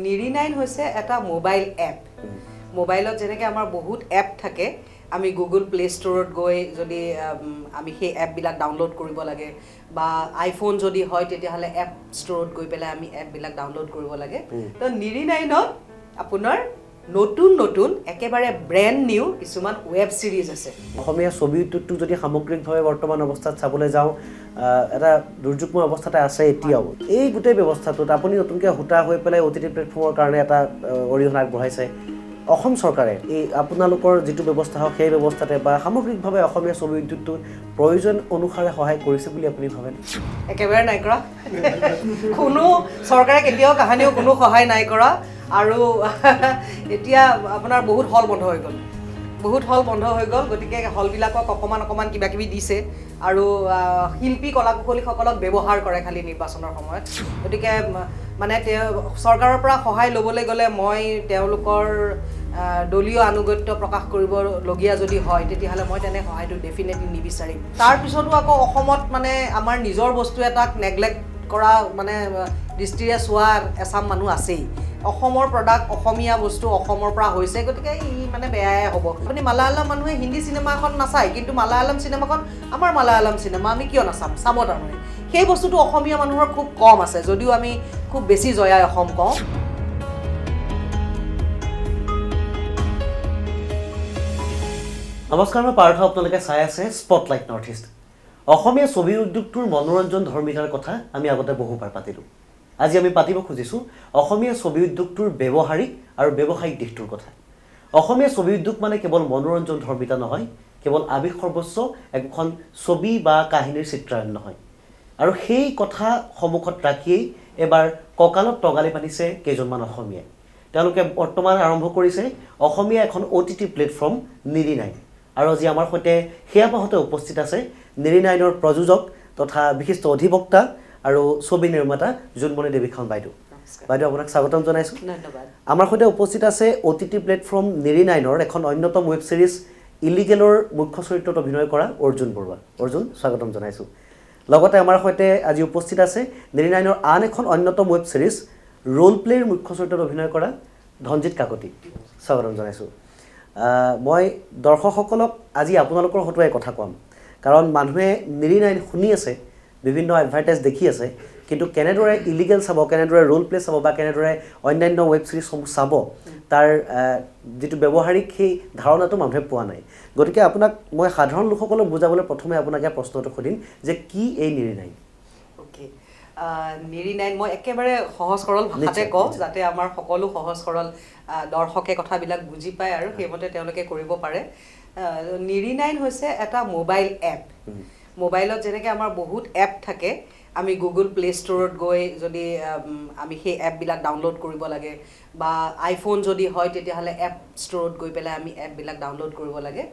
নিৰি9 হৈছে এটা mobile app মোবাইলত যেনেকৈ আমাৰ বহুত এপ থাকে আমি গুগল প্লে ষ্টৰত গৈ যদি আমি সেই এপবিলাক ডাউনলোড কৰিব লাগে বা আইফোন যদি হয় তেতিয়াহ'লে এপ ষ্টৰত গৈ পেলাই আমি এপবিলাক ডাউনলোড কৰিব লাগে তো নিৰি9ত আপোনাৰ নতুন একেবাৰে ব্ৰেণ্ড নিউ কিছুমান ৱেব সিৰিজ আছে অসমীয়া ছবি উদ্যোগটো যদি সামগ্ৰিকভাৱে বৰ্তমান অৱস্থাত চাবলৈ যাওঁ এটা দুৰ্যোগময় অৱস্থাতে আছে এতিয়াও এই গোটেই ব্যৱস্থাটোত আপুনি নতুনকৈ হুটা হৈ পেলাই OTT প্লেটফৰ্মৰ কাৰণে এটা অৰিহণা আগবঢ়াইছে অসম চৰকাৰে এই আপোনালোকৰ যিটো ব্যৱস্থা হওক সেই ব্যৱস্থাতে বা সামগ্ৰিকভাৱে অসমীয়া ছবি উদ্যোগটোৰ প্ৰয়োজন অনুসাৰে সহায় কৰিছে বুলি আপুনি ভাবে একেবাৰে নাই কৰা কোনো চৰকাৰে কেতিয়াও কাহানিও কোনো সহায় নাই কৰা আৰু এতিয়া আপোনাৰ বহুত হল বন্ধ হৈ গ'ল গতিকে হলবিলাকক অকমান কিবা কিবি দিছে আৰু শিল্পী কলাকুশলীসকলক ব্যৱহাৰ কৰে খালি নিৰ্বাচনৰ সময়ত গতিকে মানে চৰকাৰৰ পৰা সহায় ল'বলৈ গ'লে মই তেওঁলোকৰ দলীয় আনুগত্য প্ৰকাশ কৰিবলগীয়া যদি হয় তেতিয়াহ'লে মই তেনে সহায়টো ডেফিনেটলি নিবিচাৰিম তাৰপিছতো আকৌ অসমত মানে আমাৰ নিজৰ বস্তু এটাক নেগলেক্ট কৰা মানে দৃষ্টিৰে চোৱা এচাম মানুহ আছেই অসমৰ প্ৰডাক্ট অসমীয়া বস্তু অসমৰ পৰা হৈছে গতিকে ই মানে বেয়াই হ'ব আপুনি মালায়ালাম মানুহে হিন্দী চিনেমা এখন নাচায় কিন্তু মালায়ালাম চিনেমাখন আমাৰ মালায়ালাম চিনেমা আমি কিয় নাচাম চাব তাৰমানে সেই বস্তুটো অসমীয়া মানুহৰ খুব কম আছে যদিও আমি খুব বেছি জয়াই অসম কওঁ নমস্কাৰ মই পাৰ্থ আপোনালোকে চাই আছে স্পটলাইট নৰ্থ ইষ্ট অসমীয়া ছবি উদ্যোগটোৰ মনোৰঞ্জন ধৰ্মিতাৰ কথা আমি আগতে বহুবাৰ পাতিলোঁ আজি আমি পাতিব খুজিছোঁ অসমীয়া ছবি উদ্যোগটোৰ ব্যৱহাৰিক আৰু ব্যৱসায়িক দিশটোৰ কথা অসমীয়া ছবি উদ্যোগ মানে কেৱল মনোৰঞ্জন ধৰ্মিতা নহয় কেৱল আৱেগ সৰ্বস্ব এখন ছবি বা কাহিনীৰ চিত্ৰায়ন নহয় আৰু সেই কথা সন্মুখত ৰাখিয়েই এবাৰ কঁকালত টঙালি বান্ধিছে কেইজনমান অসমীয়াই তেওঁলোকে বৰ্তমান আৰম্ভ কৰিছে অসমীয়া এখন OTT প্লেটফৰ্ম নিৰি9 আৰু আজি আমাৰ সৈতে সেয়া পাহতে উপস্থিত আছে নিৰি9ৰ প্ৰযোজক তথা বিশিষ্ট অধিবক্তা আৰু ছবি নিৰ্মাতা জোনমণি দেৱীখন বাইদেউ আপোনাক স্বাগতম জনাইছোঁ ধন্যবাদ আমাৰ সৈতে উপস্থিত আছে OTT প্লেটফৰ্ম নিৰি9ৰ এখন অন্যতম ৱেব সিৰিজ ইলিগেলৰ মুখ্য চৰিত্ৰত অভিনয় কৰা অৰ্জুন বৰুৱা অৰ্জুন স্বাগতম জনাইছোঁ লগতে আমাৰ সৈতে আজি উপস্থিত আছে নিৰি9ৰ আন এখন অন্যতম ৱেব সিৰিজ ৰোল প্লেৰ মুখ্য চৰিত্ৰত অভিনয় কৰা ধনজিৎ কাকতি স্বাগতম জনাইছোঁ মই দৰ্শকসকলক আজি আপোনালোকৰ হতুৱাই কথা ক'ম কাৰণ মানুহে নিৰি9 শুনি আছে বিভিন্ন এডভাৰটাইজ দেখি আছে কিন্তু কেনেদৰে ইলিগেল চাব কেনেদৰে ৰোল প্লে চাব বা কেনেদৰে অন্যান্য ৱেব সিৰিজসমূহ চাব তাৰ যিটো ব্যৱহাৰিক সেই ধাৰণাটো মানুহে পোৱা নাই গতিকে আপোনাক মই সাধাৰণ লোকসকলক বুজাবলৈ প্ৰথমে আপোনাকে প্ৰশ্নটো সুধিম যে কি এই নিৰি9 ওকে নিৰি9 মই একেবাৰে সহজ সৰল ভাষাতে কওঁ যাতে আমাৰ সকলো সহজ সৰল দৰ্শকে কথাবিলাক বুজি পায় আৰু সেইমতে তেওঁলোকে কৰিব পাৰে নিৰি9 হৈছে এটা মোবাইল এপ মোবাইলত যেনেকৈ আমাৰ বহুত এপ থাকে আমি গুগল প্লে ষ্টৰত গৈ যদি আমি সেই এপবিলাক ডাউনলোড কৰিব লাগে বা আইফোন যদি হয় তেতিয়াহ'লে এপ ষ্টৰত গৈ পেলাই আমি এপবিলাক ডাউনলোড কৰিব লাগে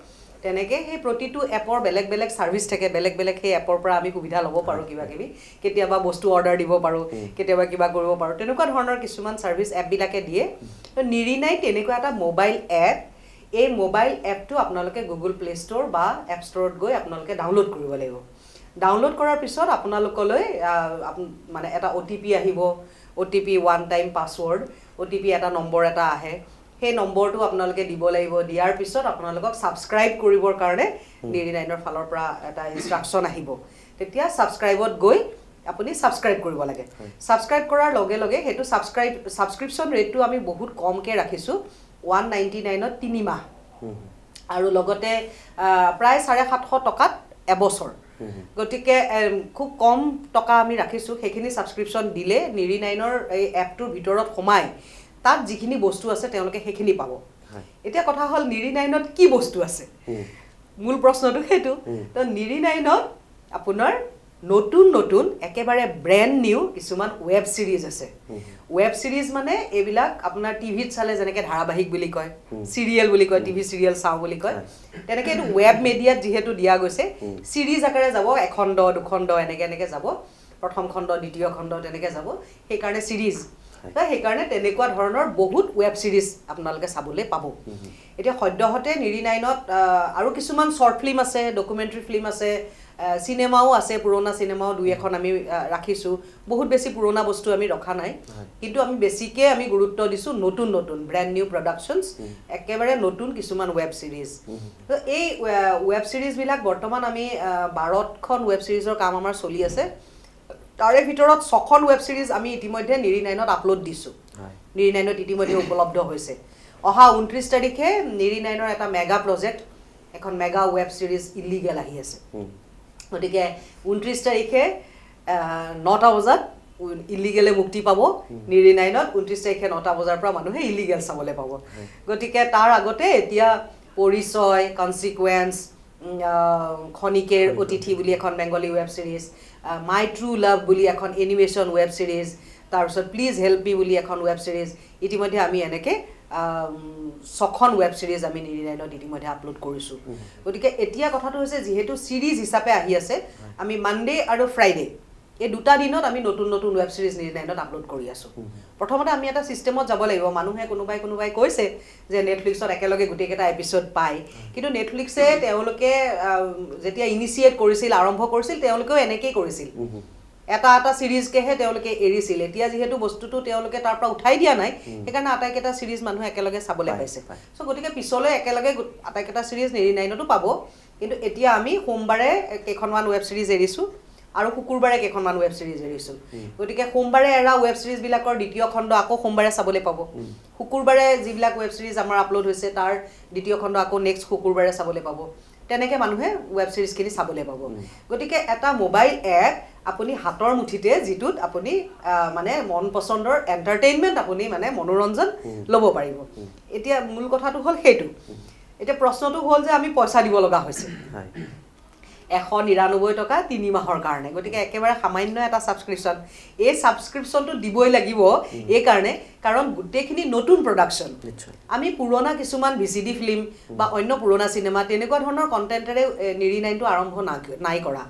তেনেকৈ সেই প্ৰতিটো এপৰ বেলেগ বেলেগ ছাৰ্ভিচ থাকে বেলেগ সেই এপৰ পৰা আমি সুবিধা ল'ব পাৰোঁ কিবা কিবি কেতিয়াবা বস্তু অৰ্ডাৰ দিব পাৰোঁ কেতিয়াবা কিবা কৰিব পাৰোঁ তেনেকুৱা ধৰণৰ কিছুমান ছাৰ্ভিচ এপবিলাকে দিয়ে নিৰি9 তেনেকুৱা এটা মোবাইল এপ এই মোবাইল এপটো আপোনালোকে গুগল প্লে ষ্ট'ৰ বা এপ ষ্ট'ৰত গৈ আপোনালোকে ডাউনলোড কৰিব লাগিব ডাউনলোড কৰাৰ পিছত আপোনালোকলৈ মানে এটা OTP আহিব OTP one time password OTP এটা নম্বৰ এটা আহে সেই নম্বৰটো আপোনালোকে দিব লাগিব দিয়াৰ পিছত আপোনালোকক ছাবস্ক্ৰাইব কৰিবৰ কাৰণে নিৰি9ৰ ফালৰ পৰা এটা ইনষ্ট্ৰাকশ্যন আহিব তেতিয়া ছাবস্ক্ৰাইবত গৈ আপুনি ছাবস্ক্ৰাইব কৰিব লাগে ছাবস্ক্ৰাইব কৰাৰ লগে লগে সেইটো ছাবস্ক্ৰিপশ্যন ৰেটটো আমি বহুত কমকৈ ৰাখিছোঁ 199ত 3 মাহ আৰু লগতে প্ৰায় 750 টকাত এবছৰ গতিকে খুব কম টকা আমি ৰাখিছোঁ সেইখিনি ছাবস্ক্ৰিপশ্যন দিলে নিৰি9ৰ এই এপটোৰ ভিতৰত সোমাই তাত যিখিনি বস্তু আছে তেওঁলোকে সেইখিনি পাব এতিয়া কথা হ'ল নিৰি9ত কি বস্তু আছে মূল প্ৰশ্নটো সেইটো তো নিৰি9ত আপোনাৰ নতুন একেবাৰে ব্ৰেণ্ড নিউ কিছুমান ৱেব সিৰিজ আছে ৱেব সিৰিজ মানে এইবিলাক আপোনাৰ টিভিত চালে যেনেকৈ ধাৰাবাহিক বুলি কয় চিৰিয়েল বুলি কয় টিভি চিৰিয়েল চাওঁ বুলি কয় তেনেকৈ এইটো ৱেব মিডিয়াত যিহেতু দিয়া গৈছে সিৰিজ আকাৰে যাব এখণ্ড দুখণ্ড এনেকৈ যাব প্ৰথম খণ্ড দ্বিতীয় খণ্ড তেনেকৈ যাব সেইকাৰণে সিৰিজ সেইকাৰণে তেনেকুৱা ধৰণৰ বহুত ৱেব সিৰিজ আপোনালোকে চাবলৈ পাব এতিয়া সদ্যহতে নিৰি9ত আৰু কিছুমান শ্বৰ্ট ফিল্ম আছে ডকুমেণ্টাৰী ফিল্ম আছে চিনেমাও আছে, পুৰণা চিনেমাও 2-এখন আমি ৰাখিছোঁ। বহুত বেছি পুৰণা বস্তু আমি ৰখা নাই, কিন্তু আমি বেছিকৈ আমি গুৰুত্ব দিছোঁ নতুন নতুন ব্ৰেণ্ড নিউ প্ৰডাকশ্যনছ, একেবাৰে নতুন কিছুমান ৱেব ছিৰিজ। তো এই ৱেব ছিৰিজবিলাক বৰ্তমান আমি 12খন ৱেব ছিৰিজৰ কাম আমাৰ চলি আছে। তাৰে ভিতৰত 6খন ৱেব ছিৰিজ আমি ইতিমধ্যে নিৰি9ত আপলোড দিছোঁ। নিৰি9ত ইতিমধ্যে উপলব্ধ হৈছে। অহা 29 তাৰিখে নিৰি9ৰ এটা মেগা প্ৰজেক্ট, এখন মেগা ৱেব ছিৰিজ ইলিগেল আহি আছে। গতিকে 29 তাৰিখে 9টা বজাত ইলিগেলে মুক্তি পাব নিৰি9ত। 29 তাৰিখে 9টা বজাৰ পৰা মানুহে ইলিগেল চাবলৈ পাব। গতিকে তাৰ আগতে এতিয়া পৰিচয়, কনচিকুৱেঞ্চ, খনিকেৰ অতিথি বুলি এখন বেংগলী ৱেব ছিৰিজ, মাই ট্ৰু লাভ বুলি এখন এনিমেশ্যন ৱেব ছিৰিজ, তাৰপিছত প্লিজ হেল্প মি বুলি এখন ৱেব ছিৰিজ, ইতিমধ্যে আমি এনেকৈ 6খন ৱেব ছিৰিজ আমি নিৰি9ত ইতিমধ্যে আপলোড কৰিছোঁ। গতিকে এতিয়া কথাটো হৈছে, যিহেতু ছিৰিজ হিচাপে আহি আছে, আমি মানডে আৰু ফ্ৰাইডে এই 2টা দিনত আমি নতুন নতুন ৱেব ছিৰিজ নিৰি9ত আপলোড কৰি আছোঁ। প্ৰথমতে আমি এটা ছিষ্টেমত যাব লাগিব। মানুহে কোনোবাই কৈছে যে নেটফ্লিক্সত একেলগে গোটেইকেইটা এপিছ'ড পায়, কিন্তু নেটফ্লিক্সে তেওঁলোকে যেতিয়া ইনিচিয়েট কৰিছিল, আৰম্ভ কৰিছিল, তেওঁলোকেও এনেকেই কৰিছিল, এটা ছিৰিজকেহে তেওঁলোকে এৰিছিল। এতিয়া যিহেতু বস্তুটো তেওঁলোকে তাৰ পৰা উঠাই দিয়া নাই, সেইকাৰণে আটাইকেইটা ছিৰিজ মানুহে একেলগে চাবলৈ পাইছে। চ' গতিকে পিছলৈ একেলগে আটাইকেইটা ছিৰিজ নিৰি9তো পাব। কিন্তু এতিয়া আমি সোমবাৰে কেইখনমান ৱেব ছিৰিজ এৰিছোঁ আৰু শুকুৰবাৰে কেইখনমান ৱেব ছিৰিজ এৰিছোঁ। গতিকে সোমবাৰে এৰা ৱেব ছিৰিজবিলাকৰ 2য় খণ্ড আকৌ সোমবাৰে চাবলৈ পাব। শুকুৰবাৰে যিবিলাক ৱেব ছিৰিজ আমাৰ আপলোড হৈছে তাৰ 2য় খণ্ড আকৌ নেক্সট শুকুৰবাৰে চাবলৈ পাব। তেনেকৈ মানুহে ৱেব ছিৰিজখিনি চাবলৈ পাব। গতিকে এটা মোবাইল এপ আপুনি হাতৰ মুঠিতে, যিটোত আপুনি মানে মন পচন্দৰ এণ্টাৰটেইনমেণ্ট, আপুনি মানে মনোৰঞ্জন ল'ব পাৰিব। এতিয়া মূল কথাটো হ'ল সেইটো। এতিয়া প্ৰশ্নটো হ'ল যে আমি পইচা দিব লগা হৈছে 199 টকা 3 মাহৰ কাৰণে। গতিকে একেবাৰে সামান্য এটা ছাবস্ক্ৰিপশ্যন। এই ছাবস্ক্ৰিপশ্যনটো দিবই লাগিব এইকাৰণে, কাৰণ গোটেইখিনি নতুন প্ৰডাকশ্যন। আমি পুৰণা কিছুমান VCD ফিল্ম বা অন্য পুৰণা চিনেমা তেনেকুৱা ধৰণৰ কণ্টেণ্টেৰে নিৰি9টো আৰম্ভ নাই কৰা।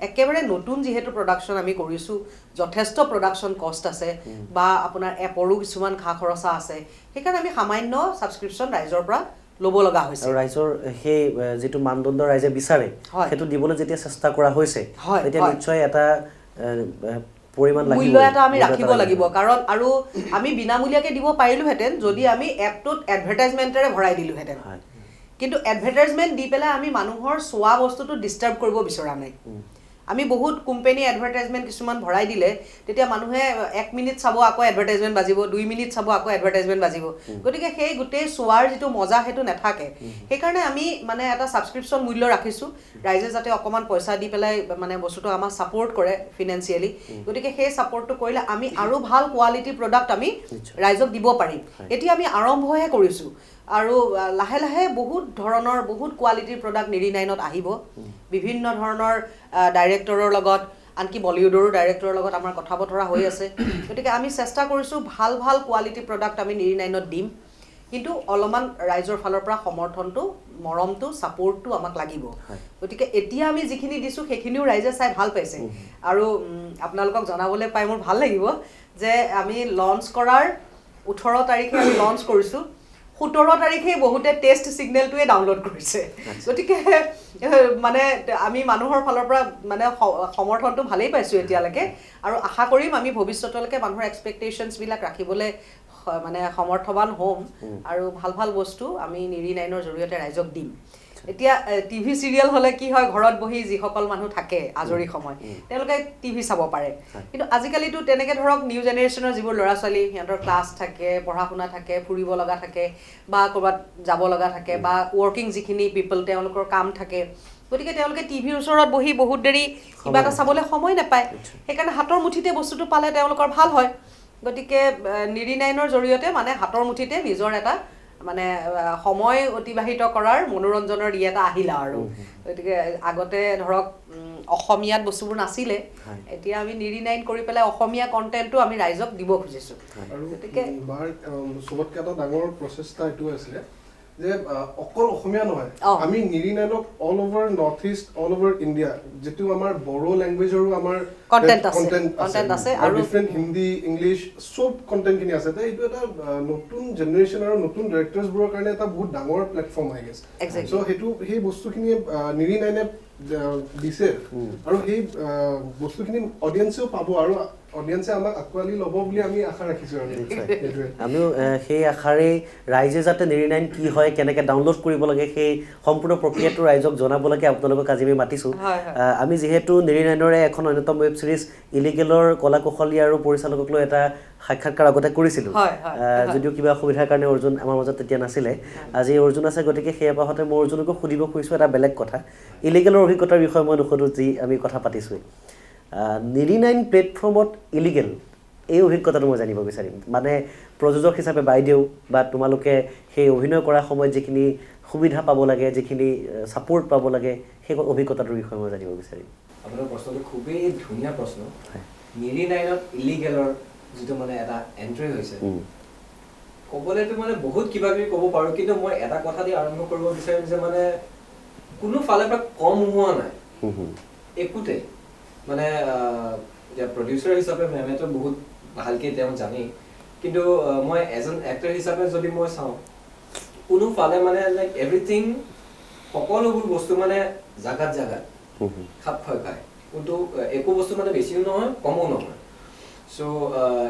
একেবাৰে নতুন যিহেতু প্ৰডাকশ্যন আমি কৰিছোঁ, যথেষ্ট প্ৰডাকশ্যন কষ্ট আছে বা আপোনাৰ এপৰো কিছুমান খা খৰচা আছে, সেইকাৰণে আমি সামান্য ছাবস্ক্ৰিপশ্যন ৰাইজৰ পৰা ল'ব লগা হৈছে। আৰু ৰাইজৰ সেই যিটো মানদণ্ড ৰাইজে বিচাৰে সেইটো দিবলৈ যেতিয়া চেষ্টা কৰা হৈছে, তেতিয়া নিশ্চয় এটা পৰিমাণ লাগিব, মূল্য এটা আমি ৰাখিব লাগিব। কাৰণ আৰু আমি বিনামূলীয়াকৈ দিব পাৰিলোহেঁতেন যদি আমি এপটোত এডভাৰটাইজমেণ্টেৰে ভৰাই দিলোহেঁতেন। কিন্তু এডভাৰটাইজমেণ্ট দি পেলাই আমি মানুহৰ চোৱা বস্তুটো ডিষ্টাৰ্ব কৰিব বিচৰা নাই। আমি বহুত কোম্পানী এডভাৰটাইজমেণ্ট কিছুমান ভৰাই দিলে, তেতিয়া মানুহে 1 মিনিট চাব, আকৌ এডভাৰটাইজমেণ্ট বাজিব, 2 মিনিট চাব, আকৌ এডভাৰটাইজমেণ্ট বাজিব। গতিকে সেই গোটেই চোৱাৰ যিটো মজা সেইটো নাথাকে। সেইকাৰণে আমি মানে এটা ছাবস্ক্ৰিপশ্যন মূল্য ৰাখিছোঁ, ৰাইজে যাতে অকণমান পইচা দি পেলাই মানে বস্তুটো আমাক ছাপোৰ্ট কৰে ফিনেন্সিয়েলি। গতিকে সেই ছাপোৰ্টটো কৰিলে আমি আৰু ভাল কোৱালিটিৰ প্ৰডাক্ট আমি ৰাইজক দিব পাৰিম। এতিয়া আমি আৰম্ভহে কৰিছোঁ আৰু লাহে লাহে বহুত ধৰণৰ বহুত কোৱালিটিৰ প্ৰডাক্ট নিৰি9ত আহিব। বিভিন্ন ধৰণৰ ডাইৰেক্টৰৰ লগত, আনকি বলিউডৰো ডাইৰেক্টৰৰ লগত আমাৰ কথা বতৰা হৈ আছে। গতিকে আমি চেষ্টা কৰিছোঁ ভাল ভাল কোৱালিটি প্ৰডাক্ট আমি নিৰি9ত দিম। কিন্তু অলপমান ৰাইজৰ ফালৰ পৰা সমৰ্থনটো, মৰমটো, ছাপোৰ্টটো আমাক লাগিব। গতিকে এতিয়া আমি যিখিনি দিছোঁ সেইখিনিও ৰাইজে চাই ভাল পাইছে। আৰু আপোনালোকক জনাবলৈ পাই মোৰ ভাল লাগিব যে আমি লঞ্চ কৰাৰ 18 তাৰিখে আমি লঞ্চ কৰিছোঁ, 17 তাৰিখেই বহুতে টেষ্ট ছিগনেলটোৱে ডাউনলোড কৰিছে। গতিকে মানে আমি মানুহৰ ফালৰ পৰা মানে সমৰ্থনটো ভালেই পাইছোঁ এতিয়ালৈকে, আৰু আশা কৰিম আমি ভৱিষ্যতলৈকে মানুহৰ এক্সপেক্টেশ্যনছবিলাক ৰাখিবলৈ মানে সমৰ্থৱান হ'ম আৰু ভাল ভাল বস্তু আমি নিৰি9ৰ জৰিয়তে ৰাইজক দিম। এতিয়া টিভি চিৰিয়েল হ'লে কি হয়, ঘৰত বহি যিসকল মানুহ থাকে আজৰি সময় তেওঁলোকে টিভি চাব পাৰে। কিন্তু আজিকালিতো তেনেকৈ ধৰক নিউ জেনেৰেশ্যনৰ যিবোৰ ল'ৰা ছোৱালী, সিহঁতৰ ক্লাছ থাকে, পঢ়া শুনা থাকে, ফুৰিব লগা থাকে বা ক'ৰবাত যাব লগা থাকে বা ৱৰ্কিং যিখিনি পিপল তেওঁলোকৰ কাম থাকে, গতিকে তেওঁলোকে টিভিৰ ওচৰত বহি বহুত দেৰি কিবা এটা চাবলৈ সময় নাপায়। সেইকাৰণে হাতৰ মুঠিতে বস্তুটো পালে তেওঁলোকৰ ভাল হয়। গতিকে নিৰি9ৰ জৰিয়তে মানে হাতৰ মুঠিতে নিজৰ এটা মানে সময় অতিবাহিত কৰাৰ মনোৰঞ্জনৰ এটা আহিলা আৰু। গতিকে আগতে ধৰক অসমীয়াত বস্তুবোৰ নাছিলে, এতিয়া আমি নিৰি9 কৰি পেলাই অসমীয়া কণ্টেণ্টটো আমি ৰাইজক দিব খুজিছোঁ। গতিকে চবতকৈ এটা ডাঙৰ প্ৰচেষ্টা এইটো আছিলে যে অকল অসমীয়া নহয়, আমি নিৰি9ক all over North East, all over India, যিটো আমাৰ বড়ো লেংগুৱেজৰো আমাৰ Content আছে আৰু ডিফাৰেণ্ট হিন্দী ইংলিছ চব কণ্টেণ্টখিনি আছে তো এইটো এটা নতুন জেনেৰেশ্যন আৰু নতুন ডাইৰেক্টৰ্ছবোৰৰ কাৰণে এটা বহুত ডাঙৰ প্লেটফৰ্ম আই গেছ চ' সেইটো সেই বস্তুখিনি নিৰি নাইনে দিছে আৰু সেই বস্তুখিনি অডিয়েঞ্চেও পাব আৰু অডিয়েঞ্চে আমাক আঁকোৱালি ল'ব বুলি আমি আশা ৰাখিছোঁ আৰু সেইটোৱে আমিও সেই আশাৰে ৰাইজে যাতে নিৰি নাইন কি হয় কেনেকৈ ডাউনলোড কৰিব লাগে সেই সম্পূৰ্ণ প্ৰক্ৰিয়াটো ৰাইজক জনাবলৈকে আপোনালোকক আজি আমি মাতিছোঁ আমি যিহেতু নিৰি নাইনৰে এখন অন্যতম ৱেব ছিৰিজ ইলিগেলৰ কলা কৌশলী আৰু পৰিচালকক লৈ এটা সাক্ষাৎকাৰ আগতে কৰিছিলোঁ যদিও কিবা অসুবিধাৰ কাৰণে অৰ্জুন আমাৰ মাজত তেতিয়া নাছিলে আজি অৰ্জুন আছে গতিকে সেই এপাহতে মই অৰ্জুনকো সুধিব খুজিছোঁ এটা বেলেগ কথা ইলিগেলৰ অভিজ্ঞতাৰ বিষয়ে মই নুসুধোঁ যি আমি কথা পাতিছোঁ নিৰি নাইন প্লেটফৰ্মত ইলিগেল এই অভিজ্ঞতাটো মই জানিব বিচাৰিম মানে প্ৰযোজক হিচাপে বাইদেউ বা তোমালোকে সেই অভিনয় কৰাৰ সময়ত যিখিনি সুবিধা পাব লাগে যিখিনি ছাপোৰ্ট পাব লাগে সেই অভিজ্ঞতাটোৰ বিষয়ে মই জানিব বিচাৰিম আপোনাৰ প্ৰশ্নটো খুবেই ধুনীয়া প্ৰশ্ন নিৰি নাইনত ইলিগেলৰ যিটো মানে এটা এণ্ট্ৰি হৈছে ক'বলৈতো মানে বহুত কিবা কিবি ক'ব পাৰোঁ কিন্তু মই এটা কথা দি আৰম্ভ কৰিব বিচাৰিম যে মানে কোনো ফালৰ পৰা কম হোৱা নাই একোতে মানে এতিয়া প্ৰডিউচাৰ হিচাপে মেমেতো বহুত ভালকৈ তেওঁ জানেই কিন্তু মই এজন এক্টৰ হিচাপে যদি মই চাওঁ কোনো ফালে মানে লাইক এভৰিথিং সকলোবোৰ বস্তু মানে জাগাত খাপ খাই খায় কিন্তু একো বস্তু মানে বেছিও নহয় কমো নহয় চ'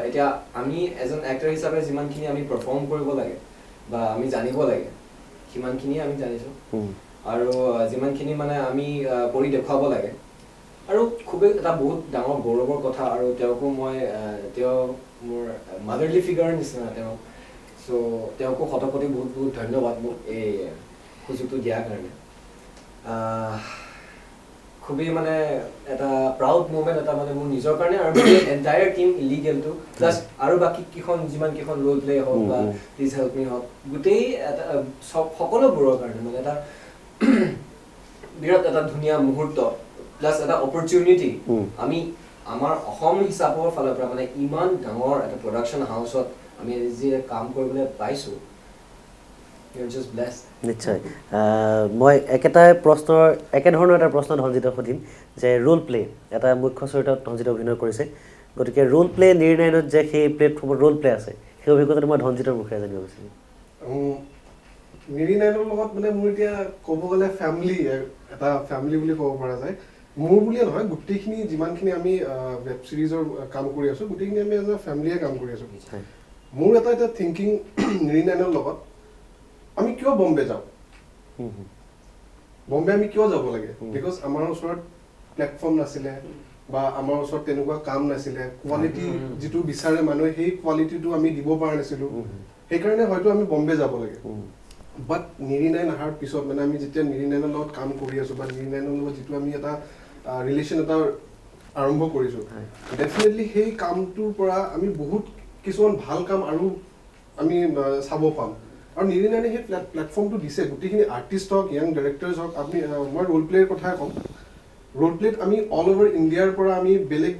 এতিয়া আমি এজন এক্টৰ হিচাপে যিমানখিনি আমি পাৰফৰ্ম কৰিব লাগে বা আমি জানিব লাগে সিমানখিনিয়ে আমি জানিছোঁ আৰু যিমানখিনি মানে আমি কৰি দেখুৱাব লাগে আৰু খুবেই এটা বহুত ডাঙৰ গৌৰৱৰ কথা আৰু তেওঁকো মই তেওঁ মোৰ মাদাৰলি ফিগাৰৰ নিচিনা তেওঁ চ' তেওঁকো শতকোটি বহুত বহুত ধন্যবাদ মোক এই সুযোগটো দিয়াৰ কাৰণে খুবেই মানে এটা প্ৰাউড মুমেণ্ট এটা মানে মোৰ নিজৰ কাৰণে আৰু এণ্টায়াৰ টিম ইলিগেলটো প্লাছ আৰু বাকী যিমান কেইখন ৰোল প্লে হওক বা প্লিজ হেল্প মি হওক গোটেই এটা সকলোবোৰৰ কাৰণে মানে এটা বিৰাট এটা ধুনীয়া মুহূৰ্ত প্লাছ এটা অপৰচুনিটি আমি আমাৰ অসম হিচাপৰ ফালৰ পৰা মানে ইমান ডাঙৰ এটা প্ৰডাকশ্যন হাউচত আমি যি কাম কৰিবলৈ পাইছোঁ নিশ্চয় মই একেধৰণৰ এটা প্ৰশ্ন ধনজিতক সুধিম যে ৰোল প্লে এটা মুখ্য চৰিত্ৰত ধনজিতে অভিনয় কৰিছে গতিকে ৰোল প্লে নিৰি নাইনত যে সেই প্লেটফৰ্মত ৰোল প্লে আছে সেই অভিজ্ঞতাটো মই ধনজিতৰ মুখেৰে জানিব বিচাৰিম নিৰি নাইনৰ লগত মানে মোৰ এতিয়া ক'ব গ'লে এটা ফেমিলি বুলি ক'ব পৰা যায় মোৰ বুলিয়ে নহয় গোটেইখিনি যিমানখিনি আমি ৱেব ছিৰিজৰ কাম কৰি আছোঁ গোটেইখিনি আমি এজ এ ফেমিলিয়ে কাম কৰি আছোঁ মোৰ এটা থিংকিং নিৰি নাইনৰ লগত আমি কিয় বম্বে যাওঁ বম্বে আমি কিয় যাব লাগে বিকজ আমাৰ ওচৰত প্লেটফৰ্ম নাছিলে বা আমাৰ ওচৰত তেনেকুৱা কাম নাছিলে কোৱালিটি যিটো বিচাৰে মানুহে সেই কোৱালিটিটো আমি দিব পৰা নাছিলোঁ সেইকাৰণে হয়তো আমি বম্বে যাব লাগে বাট নিৰি নাইন অহাৰ পিছত মানে আমি যেতিয়া নিৰি নাইনৰ লগত কাম কৰি আছোঁ বা নিৰি নাইনৰ লগত যিটো আমি এটা ৰিলেশ্যন এটা আৰম্ভ কৰিছোঁ ডেফিনেটলি সেই কামটোৰ পৰা আমি বহুত কিছুমান ভাল কাম আৰু আমি চাব পাম আৰু নিৰি নাইনে সেই প্লেটফৰ্মটো দিছে গোটেইখিনি আৰ্টিষ্ট হওক য়াং ডাইৰেক্টৰ্ছ হওক আপুনি মই ৰোল প্লেৰ কথাই ক'ম ৰোল প্লেত আমি অল অভাৰ ইণ্ডিয়াৰ পৰা আমি বেলেগ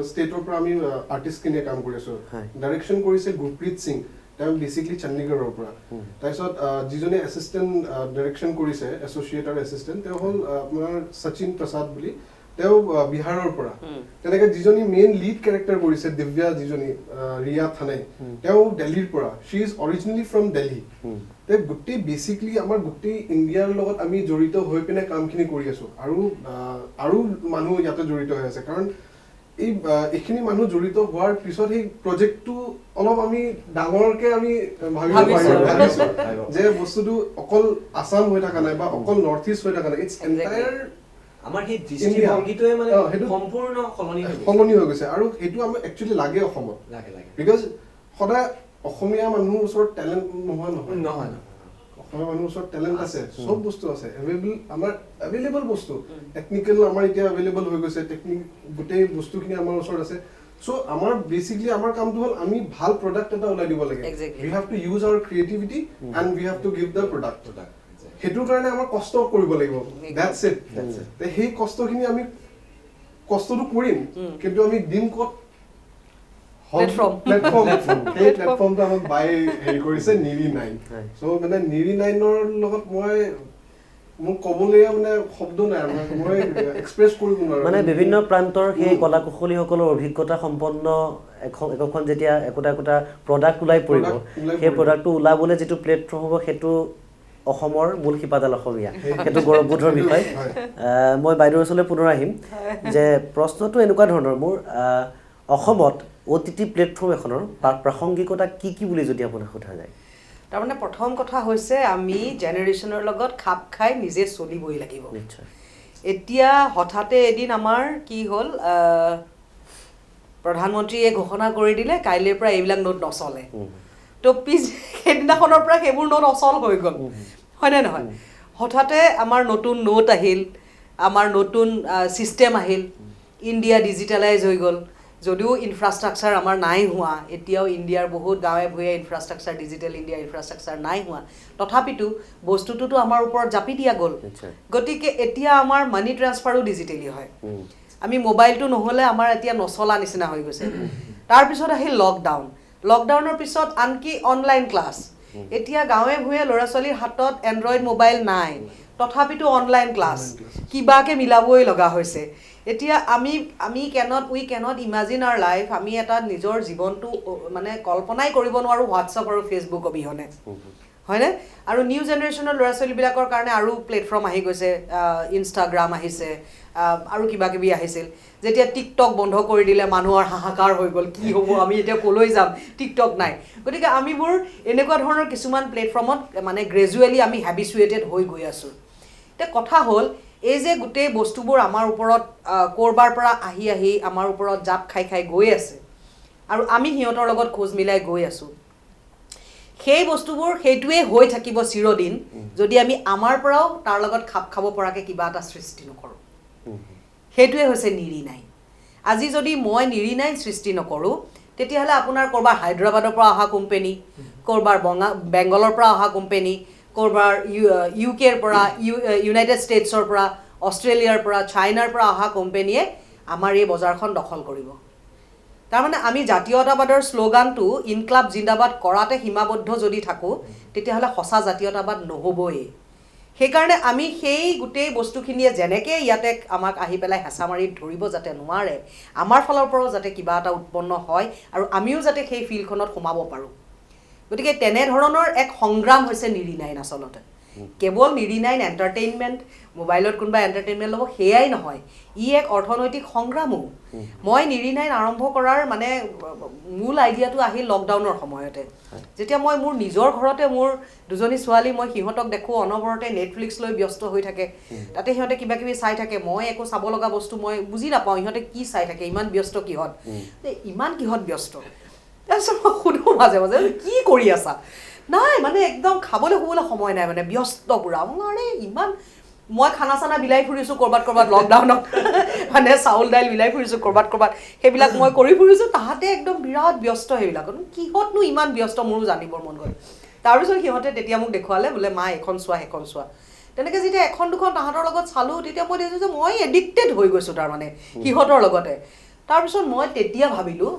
ষ্টেটৰ পৰা আমি আৰ্টিষ্টখিনিয়ে কাম কৰি আছোঁ ডাইৰেকশ্যন কৰিছে গুৰপ্ৰীত সিং তেওঁ বেচিকলি চণ্ডীগড়ৰ পৰা তাৰপিছত যিজনে এছিষ্টেণ্ট ডাইৰেকশ্যন কৰিছে এছ'চিয়েট আৰু এছিষ্টেণ্ট তেওঁ হ'ল আপোনাৰ শচীন প্ৰসাদ বুলি তেওঁ বিহাৰৰ পৰা তেনেকৈ যিজনী মেইন লিড কেৰেক্টাৰ কৰিছে দিব্যা যিজনী ৰিয়া থানাই তেওঁ দিল্লীৰ পৰা শ্বি ইজ অৰিজিনেলি ফ্ৰম দিল্লী তেওঁ গোটেই বেচিকলি আমাৰ গোটেই ইণ্ডিয়াৰ লগত আমি জড়িত হৈ পিনে কামখিনি কৰি আছোঁ আৰু মানুহ ইয়াতে জড়িত হৈ আছে কাৰণ এইখিনি মানুহ জড়িত হোৱাৰ পিছত সেই প্ৰজেক্টটো অলপ আমি ডাঙৰকে আমি ভাবিছোঁ যে বস্তুটো অকল আছাম হৈ থকা নাই বা অকল নৰ্থ ইষ্ট হৈ থকা নাই ইটছ এণ্টায়াৰ আমাৰ সেই দৃষ্টিভংগীটোৱে মানে সম্পূৰ্ণ সলনি হৈ গৈছে আৰু সেইটো আমাৰ একচুৱেলি লাগে অসমত বিকজ সদায় অসমীয়া মানুহৰ ওচৰত টেলেণ্ট নহয় অসমীয়া মানুহৰ ওচৰত টেলেণ্ট আছে চব বস্তু আছে আমাৰ এভেইলেবল বস্তু টেকনিকেল আমাৰ এতিয়া এভেইলেবল হৈ গৈছে গোটেই বস্তুখিনি আমাৰ ওচৰত আছে চ' আমাৰ বেচিকলি আমাৰ কামটো হ'ল আমি ভাল প্ৰডাক্ট এটা ওলাই দিব লাগে we have to use our creativity and we have to give the product সেইটোৰ কাৰণে আমাৰ কষ্ট কৰিব লাগিব দ্যাটছ ইট সেই কষ্টখিনি আমি কষ্টটো কৰিম কিন্তু আমি দিম ক'ত প্লেটফৰ্মটো আমাক বাই হেৰি কৰিছে নিৰি নাইন চ' মানে নিৰি নাইনৰ লগত মোৰ ক'বলৈ মানে শব্দ নাই মই এক্সপ্ৰেছ কৰিব নোৱাৰো মানে বিভিন্ন প্ৰান্তৰ সেই কলা কুশলীসকলৰ অভিজ্ঞতা সম্পন্ন একোখন যেতিয়া একোটা প্ৰডাক্ট ওলাই পৰিব সেই প্ৰডাক্টটো ওলাবলৈ যিটো প্লেটফৰ্ম হ'ব সেইটো অসমৰ মূল শিপাডাল অসমীয়া সেইটো গৌৰৱবোধৰ বিষয় মই বাইদেউৰ ওচৰলৈ পুনৰ আহিম যে প্ৰশ্নটো এনেকুৱা ধৰণৰ মোৰ অসমত OTT প্লেটফৰ্ম এখনৰ প্ৰাসংগিকতা কি বুলি যদি আপোনাক সোধা যায় তাৰমানে প্ৰথম কথা হৈছে আমি জেনেৰেশ্যনৰ লগত খাপ খাই নিজে চলিবই লাগিব নিশ্চয় এতিয়া হঠাতে এদিন আমাৰ কি হ'ল প্ৰধানমন্ত্ৰীয়ে ঘোষণা কৰি দিলে কাইলৈৰ পৰা এইবিলাক নোট নচলে তো সেইদিনাখনৰ পৰা সেইবোৰ নোট অচল হৈ গ'ল হয়নে নহয় হঠাতে আমাৰ নতুন নোট আহিল আমাৰ নতুন ছিষ্টেম আহিল ইণ্ডিয়া ডিজিটেলাইজ হৈ গ'ল যদিও ইনফ্ৰাষ্ট্ৰাকচাৰ আমাৰ নাই হোৱা এতিয়াও ইণ্ডিয়াৰ বহুত গাঁৱে ভূঞে ইনফ্ৰাষ্ট্ৰাকচাৰ ডিজিটেল ইণ্ডিয়া ইনফ্ৰাষ্ট্ৰাকচাৰ নাই হোৱা তথাপিতো বস্তুটোতো আমাৰ ওপৰত জাপি দিয়া গ'ল গতিকে এতিয়া আমাৰ মানি ট্ৰান্সফাৰো ডিজিটেলি হয় আমি মোবাইলটো নহ'লে আমাৰ এতিয়া নচলা নিচিনা হৈ গৈছে তাৰপিছত আহিল লকডাউনৰ পিছত আনকি অনলাইন ক্লাছ এতিয়া গাঁৱে ভূঞে ল'ৰা ছোৱালীৰ হাতত এণ্ড্ৰইড মোবাইল নাই তথাপিতো অনলাইন ক্লাছ কিবাকে মিলাবই লগা হৈছে এতিয়া উই কেনট ইমাজিন আৱাৰ লাইফ আমি এটা নিজৰ জীৱনটো মানে কল্পনাই কৰিব নোৱাৰোঁ হোৱাটছআপ আৰু ফেচবুক অবিহনে হয়নে আৰু নিউ জেনেৰেশ্যনৰ ল'ৰা ছোৱালীবিলাকৰ কাৰণে আৰু প্লেটফৰ্ম আহি গৈছে ইনষ্টাগ্ৰাম আহিছে আৰু কিবা কিবি আহিছিল যেতিয়া টিকটক বন্ধ কৰি দিলে মানুহৰ হাহাকাৰ হৈ গ'ল কি হ'ব আমি এতিয়া ক'লৈ যাম টিকটক নাই গতিকে আমিবোৰ এনেকুৱা ধৰণৰ কিছুমান প্লেটফৰ্মত মানে গ্ৰেজুৱেলি আমি হেবিচুৱেটেড হৈ গৈ আছোঁ এতিয়া কথা হ'ল এই যে গোটেই বস্তুবোৰ আমাৰ ওপৰত ক'ৰবাৰ পৰা আহি আমাৰ ওপৰত জাপ খাই গৈ আছে আৰু আমি সিহঁতৰ লগত খোজ মিলাই গৈ আছোঁ সেই বস্তুবোৰ সেইটোৱে হৈ থাকিব চিৰদিন যদি আমি আমাৰ পৰাও তাৰ লগত খাপ খাব পৰাকৈ কিবা এটা সৃষ্টি নকৰোঁ সেইটোৱে হৈছে নিৰিনাইন আজি যদি মই নিৰিনাইন সৃষ্টি নকৰোঁ তেতিয়াহ'লে আপোনাৰ ক'ৰবাৰ হায়দৰাবাদৰ পৰা অহা কোম্পেনী ক'ৰবাৰ বেংগলৰ পৰা অহা কোম্পেনী ক'ৰবাৰ ইউকেৰ পৰা ইউনাইটেড ষ্টেটছৰ পৰা অষ্ট্ৰেলিয়াৰ পৰা চাইনাৰ পৰা অহা কোম্পেনীয়ে আমাৰ এই বজাৰখন দখল কৰিব তাৰমানে আমি জাতীয়তাবাদৰ শ্লোগানটো ইনকলাব জিন্দাবাদ কৰাতে সীমাবদ্ধ যদি থাকোঁ তেতিয়াহ'লে সঁচা জাতীয়তাবাদ নহ'বই সেইকাৰণে আমি সেই গোটেই বস্তুখিনিয়ে যেনেকৈ ইয়াতে আমাক আহি পেলাই হেঁচা মাৰি ধৰিব যাতে নোৱাৰে আমাৰ ফালৰ পৰাও যাতে কিবা এটা উৎপন্ন হয় আৰু আমিও যাতে সেই ফিল্ডখনত সোমাব পাৰোঁ গতিকে তেনেধৰণৰ এক সংগ্ৰাম হৈছে নিৰিনাইন আচলতে কেৱল নিৰিনাইন এণ্টাৰটেইনমেণ্ট মোবাইলত কোনোবা এণ্টাৰটেইনমেণ্ট ল'ব সেয়াই নহয় ই এক অৰ্থনৈতিক সংগ্ৰামো মই নিৰিনাইন আৰম্ভ কৰাৰ মানে মূল আইডিয়াটো আহিল লকডাউনৰ সময়তে যেতিয়া মই মোৰ নিজৰ ঘৰতে মোৰ দুজনী ছোৱালী মই সিহঁতক দেখোঁ অনবৰতে নেটফ্লিক্স লৈ ব্যস্ত হৈ থাকে তাতে সিহঁতে কিবা কিবি চাই থাকে মই একো চাব লগা বস্তু মই বুজি নাপাওঁ সিহঁতে কি চাই থাকে ইমান ব্যস্ত কিহত ব্যস্ত তাৰপিছত মই সুধোঁ মাজে মাজে কি কৰি আছা নাই মানে একদম খাবলৈ শুবলৈ সময় নাই মানে ব্যস্ত পুৰা আৰে ইমান মই খানা চানা বিলাই ফুৰিছোঁ ক'ৰবাত লকডাউনত মানে চাউল দাইল বিলাই ফুৰিছোঁ ক'ৰবাত সেইবিলাক মই কৰি ফুৰিছোঁ তাহাঁতে একদম বিৰাট ব্যস্ত সেইবিলাকত কিহতনো ইমান ব্যস্ত মোৰো জানিবৰ মন গ'ল তাৰপিছত সিহঁতে তেতিয়া মোক দেখুৱালে বোলে মা এখন চোৱা সেইখন চোৱা তেনেকৈ যেতিয়া এখন দুখন তাহাঁতৰ লগত চালোঁ তেতিয়া মই দেখিছোঁ যে মই এডিক্টেড হৈ গৈছোঁ তাৰমানে সিহঁতৰ লগতে তাৰপিছত মই তেতিয়া ভাবিলোঁ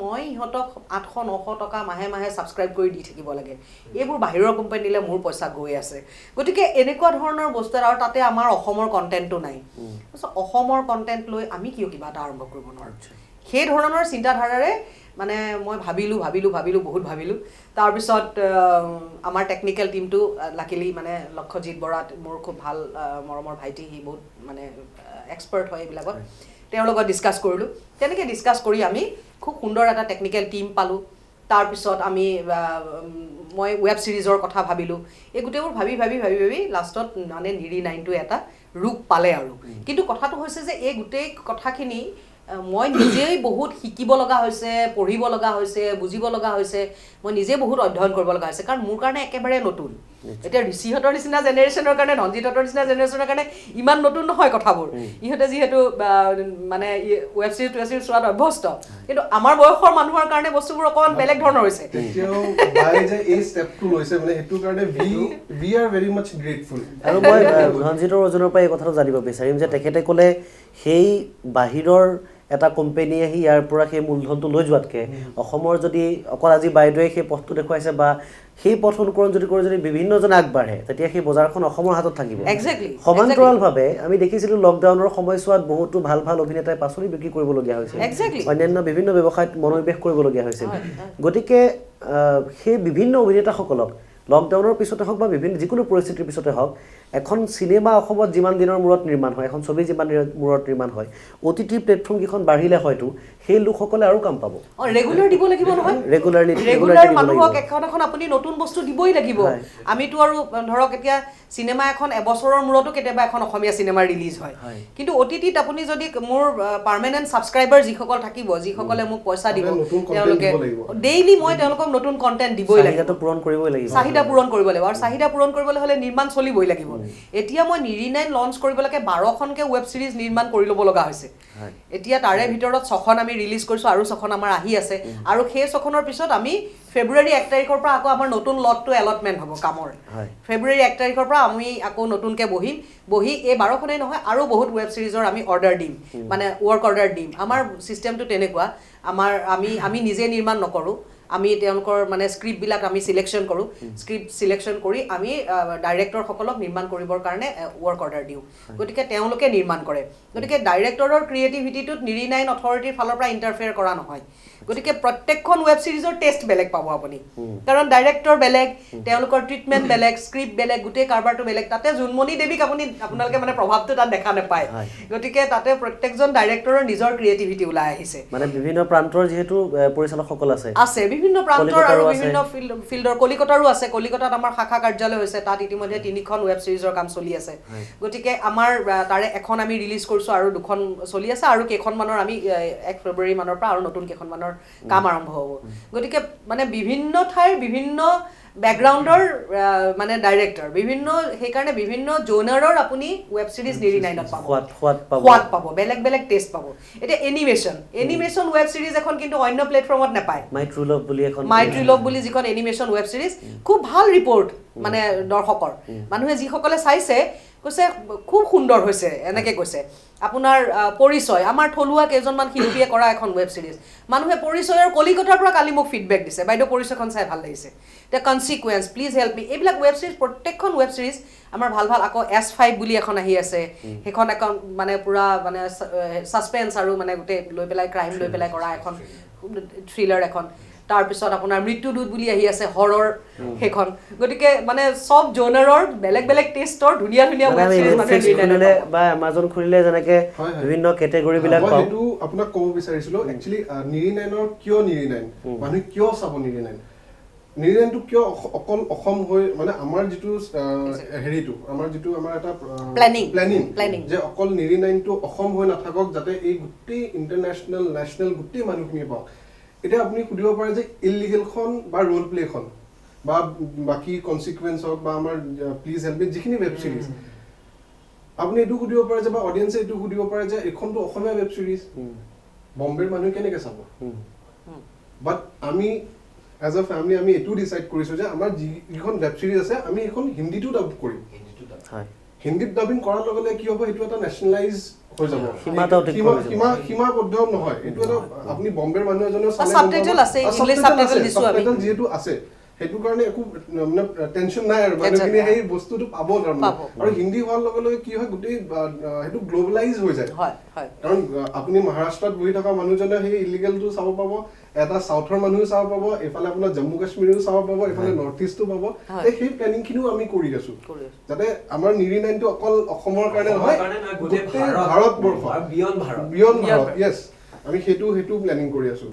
মই ইহঁতক 800-900 টকা মাহে ছাবস্ক্ৰাইব কৰি দি থাকিব লাগে এইবোৰ বাহিৰৰ কোম্পানীলৈ মোৰ পইচা গৈ আছে গতিকে এনেকুৱা ধৰণৰ বস্তু আৰু তাতে আমাৰ অসমৰ কণ্টেণ্টটো নাই তাৰপিছত অসমৰ কণ্টেণ্ট লৈ আমি কিয় কিবা এটা আৰম্ভ কৰিব নোৱাৰোঁ সেই ধৰণৰ চিন্তাধাৰাৰে মানে মই ভাবিলোঁ বহুত ভাবিলোঁ তাৰপিছত আমাৰ টেকনিকেল টিমটো লাকিলি মানে লক্ষ্যজিৎ বৰা মোৰ খুব ভাল মৰমৰ ভাইটি সি বহুত মানে এক্সপাৰ্ট হয় এইবিলাকত তেওঁৰ লগত ডিছকাছ কৰিলোঁ তেনেকৈ ডিছকাছ কৰি আমি খুব সুন্দৰ এটা টেকনিকেল টিম পালোঁ তাৰপিছত আমি মই ৱেব ছিৰিজৰ কথা ভাবিলোঁ এই গোটেইবোৰ ভাবি লাষ্টত মানে নিৰিনাইনটো এটা ৰূপ পালে আৰু কিন্তু কথাটো হৈছে যে এই গোটেই কথাখিনি মই নিজেই বহুত শিকিব লগা হৈছে পঢ়িব লগা হৈছে বুজিব লগা হৈছে মই নিজে বহুত অধ্যয়ন কৰিব লগা হৈছে কাৰণ মোৰ কাৰণে একেবাৰে নতুন এতিয়া ঋষিহঁতৰ নিচিনা জেনেৰেশ্যনৰ কাৰণে ৰঞ্জিতহঁতৰ নিচিনা জেনেৰেশ্যনৰ কাৰণে ইমান নতুন নহয় কথাবোৰ ইহঁতে যিহেতু মানে ৱেব ছিৰিজ চোৱাত অভ্যস্ত কিন্তু আমাৰ বয়সৰ মানুহৰ কাৰণে বস্তুবোৰ অকণমান বেলেগ ধৰণৰ হৈছে আৰু মই ৰঞ্জিতৰ ওজনৰ পৰা এই কথাটো জানিব বিচাৰিম যে তেখেতে ক'লে সেই বাহিৰৰ এটা কোম্পানী আহি ইয়াৰ পৰা সেই মূলধনটো লৈ যোৱাতকৈ অসমৰ যদি অকল আজি বাইদেৱে সেই পথটো দেখুৱাইছে বা সেই পথ অনুকৰণ যদি কৰি যদি বিভিন্নজন আগবাঢ়ে তেতিয়া সেই বজাৰখন অসমৰ হাতত থাকিব সমান্তৰালভাৱে আমি দেখিছিলোঁ লকডাউনৰ সময়ছোৱাত বহুতো ভাল ভাল অভিনেতাই পাচলি বিক্ৰী কৰিবলগীয়া হৈছিল অন্যান্য বিভিন্ন ব্যৱসায়ত মনোনিৱেশ কৰিবলগীয়া হৈছিল গতিকে সেই বিভিন্ন অভিনেতাসকলক লকডাউনৰ পিছতে হওক বা বিভিন্ন যিকোনো পৰিস্থিতিৰ পিছতে হওক এখন চিনেমা অসমত যিমান দিনৰ মূৰত নিৰ্মাণ হয় এখন ছবি যিমান দিনৰ মূৰত নিৰ্মাণ হয় OTT প্লেটফৰ্মকেইখন বাঢ়িলে হয়তো সেই লোকসকলে আৰু কাম পাব ৰেগুলাৰ দিব লাগিব নহয় ৰেগুলাৰ মানুহক এখন এখন আপুনি নতুন বস্তু দিবই লাগিব আমিতো আৰু ধৰক এতিয়া চিনেমা এখন এবছৰৰ মূৰতো কেতিয়াবা এখন অসমীয়া চিনেমা ৰিলিজ হয় কিন্তু OTTত আপুনি যদি মোৰ পাৰ্মানেন্ট ছাবস্ক্ৰাইবাৰ যিসকল থাকিব যিসকলে মোক পইচা দিব তেওঁলোকে ডেইলি মই তেওঁলোকক নতুন কন্টেন্ট দিবই লাগিব চাহিদাটো পূৰণ কৰিবই লাগিব চাহিদা পূৰণ কৰিব লাগিব আৰু চাহিদা পূৰণ কৰিবলৈ হ'লে নিৰ্মাণ চলিবই লাগিব এতিয়া মই নিৰিনাইন লঞ্চ কৰিবলৈকে 12খনকে ৱেব সিৰিজ নিৰ্মাণ কৰি ল'ব লগা হৈছে এতিয়া তাৰে ভিতৰত 6খন আমি ৰিলিজ কৰিছো আৰু 6খন আমাৰ আহি আছে আৰু সেই 6খনৰ পিছত আমি ফেব্ৰুৱাৰী 1 তাৰিখৰ পৰা আকৌ আমাৰ নতুন লটটো এলটমেন্ট হ'ব কামৰ ফেব্ৰুৱাৰী 1 তাৰিখৰ পৰা আমি আকৌ নতুনকে বহি এই 12খনেই নহয় আৰু বহুত ৱেব সিৰিজৰ আমি অৰ্ডাৰ দিম মানে ৱৰ্ক অৰ্ডাৰ দিম আমাৰ সিস্টেমটো তেনেকুৱা আমাৰ আমি নিজে নিৰ্মাণ নকৰো আমি তেওঁলোকৰ মানে স্ক্ৰিপ্টবিলাক আমি সিলেকশ্যন কৰোঁ স্ক্ৰিপ্ট সিলেকশ্যন কৰি আমি ডাইৰেক্টৰসকলক নিৰ্মাণ কৰিবৰ কাৰণে ৱৰ্ক অৰ্ডাৰ দিওঁ গতিকে তেওঁলোকে নিৰ্মাণ কৰে গতিকে ডাইৰেক্টৰৰ ক্ৰিয়েটিভিটিটোত নিৰিনাইন অথৰিটিৰ ফালৰ পৰা ইণ্টাৰফেয়াৰ কৰা নহয় গতিকে প্ৰত্যেকখন ৱেব সিৰিজৰ টেষ্ট বেলেগ পাব আপুনি কাৰণ ডাইৰেক্টৰ বেলেগ তেওঁলোকৰ ট্ৰিটমেণ্ট বেলেগ স্ক্ৰিপ্ট বেলেগ গোটেই কাৰবাৰটো বেলেগ তাতে জোনমণি দেৱীক আপোনালোকে মানে প্ৰভাৱটো তাত দেখা নাপায় গতিকে তাতে প্ৰত্যেকজন ডাইৰেক্টৰৰ নিজৰ ক্ৰিয়েটিভিটি ওলাই আহিছে মানে বিভিন্ন প্ৰান্তৰ যিহেতু পৰিচালকসকল আছে বিভিন্ন প্ৰান্তৰ আৰু বিভিন্ন ফিল্ডৰ কলিকতাৰো আছে কলিকতাত আমাৰ শাখা কাৰ্যালয় হৈছে তাত ইতিমধ্যে 3খন ৱেব সিৰিজৰ কাম চলি আছে গতিকে আমাৰ তাৰে এখন আমি ৰিলিজ কৰিছো আৰু 2খন চলি আছে আৰু কেইখনমানৰ আমি 1 ফেব্ৰুৱাৰী মানৰ পৰা আৰু নতুন কেইখনমানৰ কাম আৰম্ভ হ'ব গতিকে মানে বিভিন্ন ঠাইৰ বিভিন্ন ব্যাকগ্ৰাউণ্ডৰ মানে ডাইৰেক্টৰ বিভিন্ন সেইকাৰণে বিভিন্ন জোনাৰৰ আপুনি ৱেব সিৰিজ নিৰিনাইনত পাব সোৱাদ পাব বেলেগ বেলেগ টেষ্ট পাব এতিয়া এনিমেশ্যন ৱেব সিৰিজ এখন কিন্তু অন্য প্লেটফৰ্মত নাপায় মাইট্ৰিলভ বুলি যিখন এনিমেশ্যন ৱেব সিৰিজ খুব ভাল ৰিপৰ্ট মানে দৰ্শকৰ মানুহে যিসকলে চাইছে কৈছে খুব সুন্দৰ হৈছে এনেকে কৈছে আপোনাৰ পৰিচয় আমাৰ থলুৱা কেইজনমান শিল্পীয়ে কৰা এখন ৱেব সিৰিজ মানুহে পৰিচয়ৰ কলিকতাৰ পৰা কালি মোক ফিডবেক দিছে বাইদেউ পৰিচয়খন চাই ভাল লাগিছে তে কনসিকুৱেন্স প্লিজ হেল্প মি এইবিলাক ৱেব সিৰিজ প্ৰত্যেকখন ৱেব সিৰিজ আমাৰ ভাল ভাল আকৌ S5 বুলি এখন আহি আছে সেইখন এখন মানে পুৰা মানে সাসপেন্স আৰু মানে গোটেই লৈ পেলাই ক্ৰাইম লৈ পেলাই কৰা এখন থ্ৰিলাৰ এখন তাৰপিছত আপোনাৰ মৃত্যুদূত বুলি আহি আছে হৰৰ সেইখন গতিকে মানে সব জোনাৰৰ বেলেগ বেলেগ টেষ্টৰ ধুনীয়া ধুনীয়া ৱেব সিৰিজ মানে খুলিলে বা Amazon খুলিলে যেনেকে বিভিন্ন কেটেগৰী বিলাক পাও মই এটো আপোনাক ক'ব বিচাৰিছিলো একচুয়ালি নিৰিনাইনৰ কিয় নিৰিনাইন মানুহ কিয় চাব নিৰিনাইনটো কিয় অকল অসম হৈ মানে আমাৰ যিটো হেৰিটো আমাৰ এটা প্লেনিং যে অকল নিৰিনাইনটো অসম হৈ নাথাকক যাতে এই গোটেই ইন্টাৰনেশ্যনেল নেশ্যনেল গোটেই মানুহখিনি পাওক এটা আপুনি খুদিব পাৰে যে ইলিগেলখন বা ৰোল প্লেখন বা বাকি কনসিকুৱেন্স হওক বা আমাৰ প্লিজ হেল্প মি যিখিনি ৱেব সিৰিজ আপুনি এটো খুদিব পাৰে যে বা অডিয়েন্সে এটো খুদিব পাৰে যে এখনটো অসমীয়া ৱেব সিৰিজ বম্বেৰ মানুহ কেনেকৈ চাব বাট আমি এজ আ ফ্যামিলি আমি এটো ডিসাইড কৰিছো যে আমাৰ যিখন ৱেব সিৰিজ আছে আমি এখন হিন্দীটো ডাব কৰিম হিন্দীত ডাবিং কৰাৰ লগে কি হ'ব এটো এটা নেশ্যনেলাইজ হৈ যাব সীমাবদ্ধ নহয় এটো এটা আপুনি বম্বেৰ মানুহ এজনে চালে সাবটাইটেল আছে ইংলিশ সাবটাইটেল দিছো আমি যেহেতু আছে হেতু কাৰণে একো মানে টেনশন নাই আৰু মানুহখিনি এই বস্তুটো পাব আৰু হিন্দী হোৱাৰ লগে কি হয় গোটেই হেতু গ্লোবালাইজ হৈ যায় কাৰণ আপুনি মহাৰাষ্ট্ৰত বহি থকা মানুহজনে সেই ইলিগেলটো চাব পাব এটা সাউথৰ মানুহে চাব পাব এফালে আপোনাৰ জম্মু কাশ্মীৰেও চাব পাব এফালে নৰ্থ ইষ্টটো পাব সেই প্লেনিং খিনিও আমি কৰি আছো যাতে আমাৰ নিৰিনাইনটো অকল অসমৰ কাৰণে নহয় গোটেই ভাৰতবৰ্ষ বিয়ন ভাৰত ইয়েছ আমি হেতু প্লেনিং কৰি আছো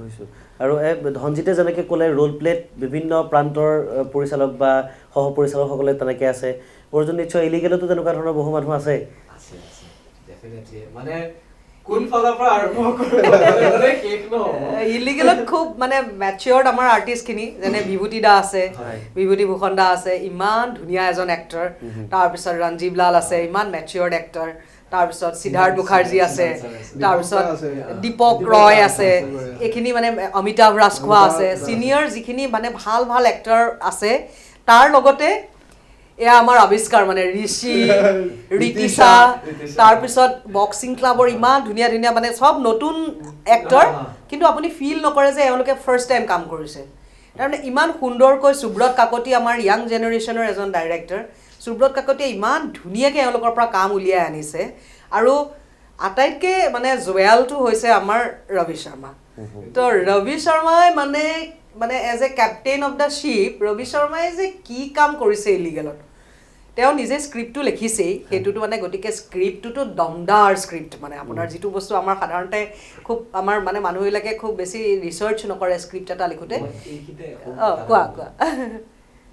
আৰু ধনজিতে যেনেকৈ ক'লে ৰোল প্লেট বিভিন্ন প্ৰান্তৰ পৰিচালক বা সহ পৰিচালকসকলে তেনেকৈ আছে অৰ্জুন নিশ্চয় ইলিগেলতো তেনেকুৱা ধৰণৰ বহু মানুহ আছে ডেফিনেটলি মানে কোন ফালৰ পৰা আৰম্ভ কৰিলে কেক ন ইলিগেলত খুব মানে ম্যাচিয়ৰ্ড আমাৰ আৰ্টিষ্টখিনি যেনে বিভূতি দা আছে বিভূতি ভূষণ দা আছে ইমান ধুনীয়া এজন এক্টৰ তাৰপিছত ৰঞ্জীৱ লাল আছে ইমান ম্যাচিয়ৰ্ড এক্টৰ তাৰপিছত সিদ্ধাৰ্থ মুখাৰ্জী আছে তাৰপিছত দীপক ৰয় আছে এইখিনি মানে অমিতাভ ৰাজখোৱা আছে সিনিয়ৰ যিখিনি মানে ভাল ভাল এক্টৰ আছে তাৰ লগতে এয়া আমাৰ আৱিষ্কাৰ মানে ঋষি ঋতিশা তাৰপিছত বক্সিং ক্লাবৰ ইমান ধুনীয়া ধুনীয়া মানে চব নতুন এক্টৰ কিন্তু আপুনি ফিল নকৰে যে এওঁলোকে ফাৰ্ষ্ট টাইম কাম কৰিছে তাৰমানে ইমান সুন্দৰকৈ সুব্ৰত কাকতি আমাৰ য়াং জেনেৰেশ্যনৰ এজন ডাইৰেক্টৰ সুব্ৰত কাকতিয়ে ইমান ধুনীয়াকৈ এওঁলোকৰ পৰা কাম উলিয়াই আনিছে আৰু আটাইতকৈ মানে জুৱেলটো হৈছে আমাৰ ৰবি শৰ্মা তো ৰবি শৰ্মাই মানে as a captain of the ship Ravi শৰ্মাই যে কি কাম কৰিছে ইলিগেলত তেওঁ নিজে স্ক্ৰিপ্টটো লিখিছেই সেইটোতো মানে গতিকে স্ক্ৰিপ্টটোতো দমদাৰ স্ক্ৰিপ্ট মানে আপোনাৰ যিটো বস্তু আমাৰ সাধাৰণতে খুব আমাৰ মানে মানুহবিলাকে খুব বেছি ৰিচাৰ্চ নকৰে স্ক্ৰিপ্ট এটা লিখোঁতে কোৱা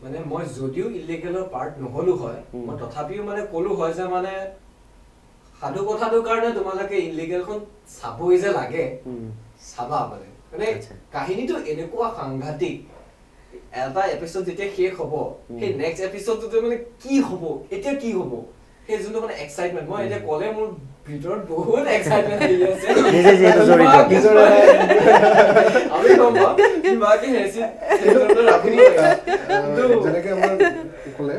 মানে মই যদিও ইলিগেলৰ পাৰ্ট নহলো হয় মই তথাপিও মানে ক'লো হয় যে মানে সাধু কথাটোৰ কাৰণে তোমালোকে ইলিগেলখন চাবই যে লাগে চাবা মানে কাহিনীটো এনেকুৱা সাংঘাতিক এটা এপিসোড যেতিয়া শেষ হ'ব সেই নেক্সট এপিসোডটো মানে কি হ'ব এতিয়া কি হ'ব সেই যোনটো মানে এক্সাইটমেন্ট মই এতিয়া ক'লে মোৰ ভিতৰত বহুত এক্সাইটমেন্ট আহি আছে নিজে যেহেতু জড়িত আমি গম পাওঁ বাকি হেচি আপুনি যেনেকৈ আমাৰ ক'লে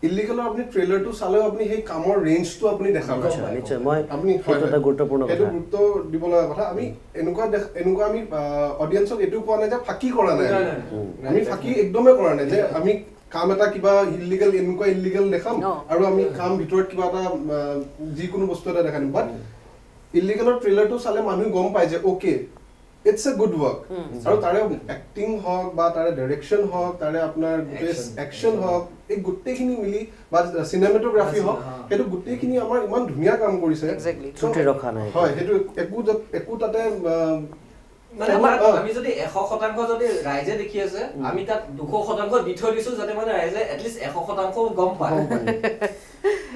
ইলিগেলৰ আপুনি ট্ৰেইলাৰটো চালেও আপুনি সেই কামৰ ৰেঞ্জটো আপুনি দেখা পায় নিশ্চয় মই আপুনি সেইটো এটা গুৰুত্বপূৰ্ণ সেইটো কথা গুৰুত্ব দিব লগা কথা আমি এনেকুৱা আমি অডিয়েন্সক এইটো কোৱা নাই যে ফাঁকি কৰা নাই আমি ফাঁকি একদমেই কৰা নাই যে আমি কাম এটা কিবা ইলিগেল এনেকুৱা ইলিগেল দেখাম আৰু আমি কাম ভিতৰত কিবা এটা যিকোনো বস্তু এটা দেখাম বাট ইলিগেলৰ ট্ৰেইলাৰটো চালে মানুহে গম পায় যে okay it's a good work আৰু তাৰে এক্টিং হওক বা তাৰে ডাইৰেকশ্যন হওক তাৰে আপোনাৰ একশ্যন হওক এই গোটেইখিনি মিলি বা চিনেমেটোগ্ৰাফি হওক সেইটো গোটেইখিনি আমাৰ ইমান ধুনীয়া কাম কৰিছে ত্ৰুটি ৰখা নাই হয় সেইটো একো তাতে মানে আমি যদি 100% যদি ৰাইজে দেখি আছে আমি তাত 200% দি থৈ দিছো যাতে মানে ৰাইজে এটলিষ্ট 100% গম পায়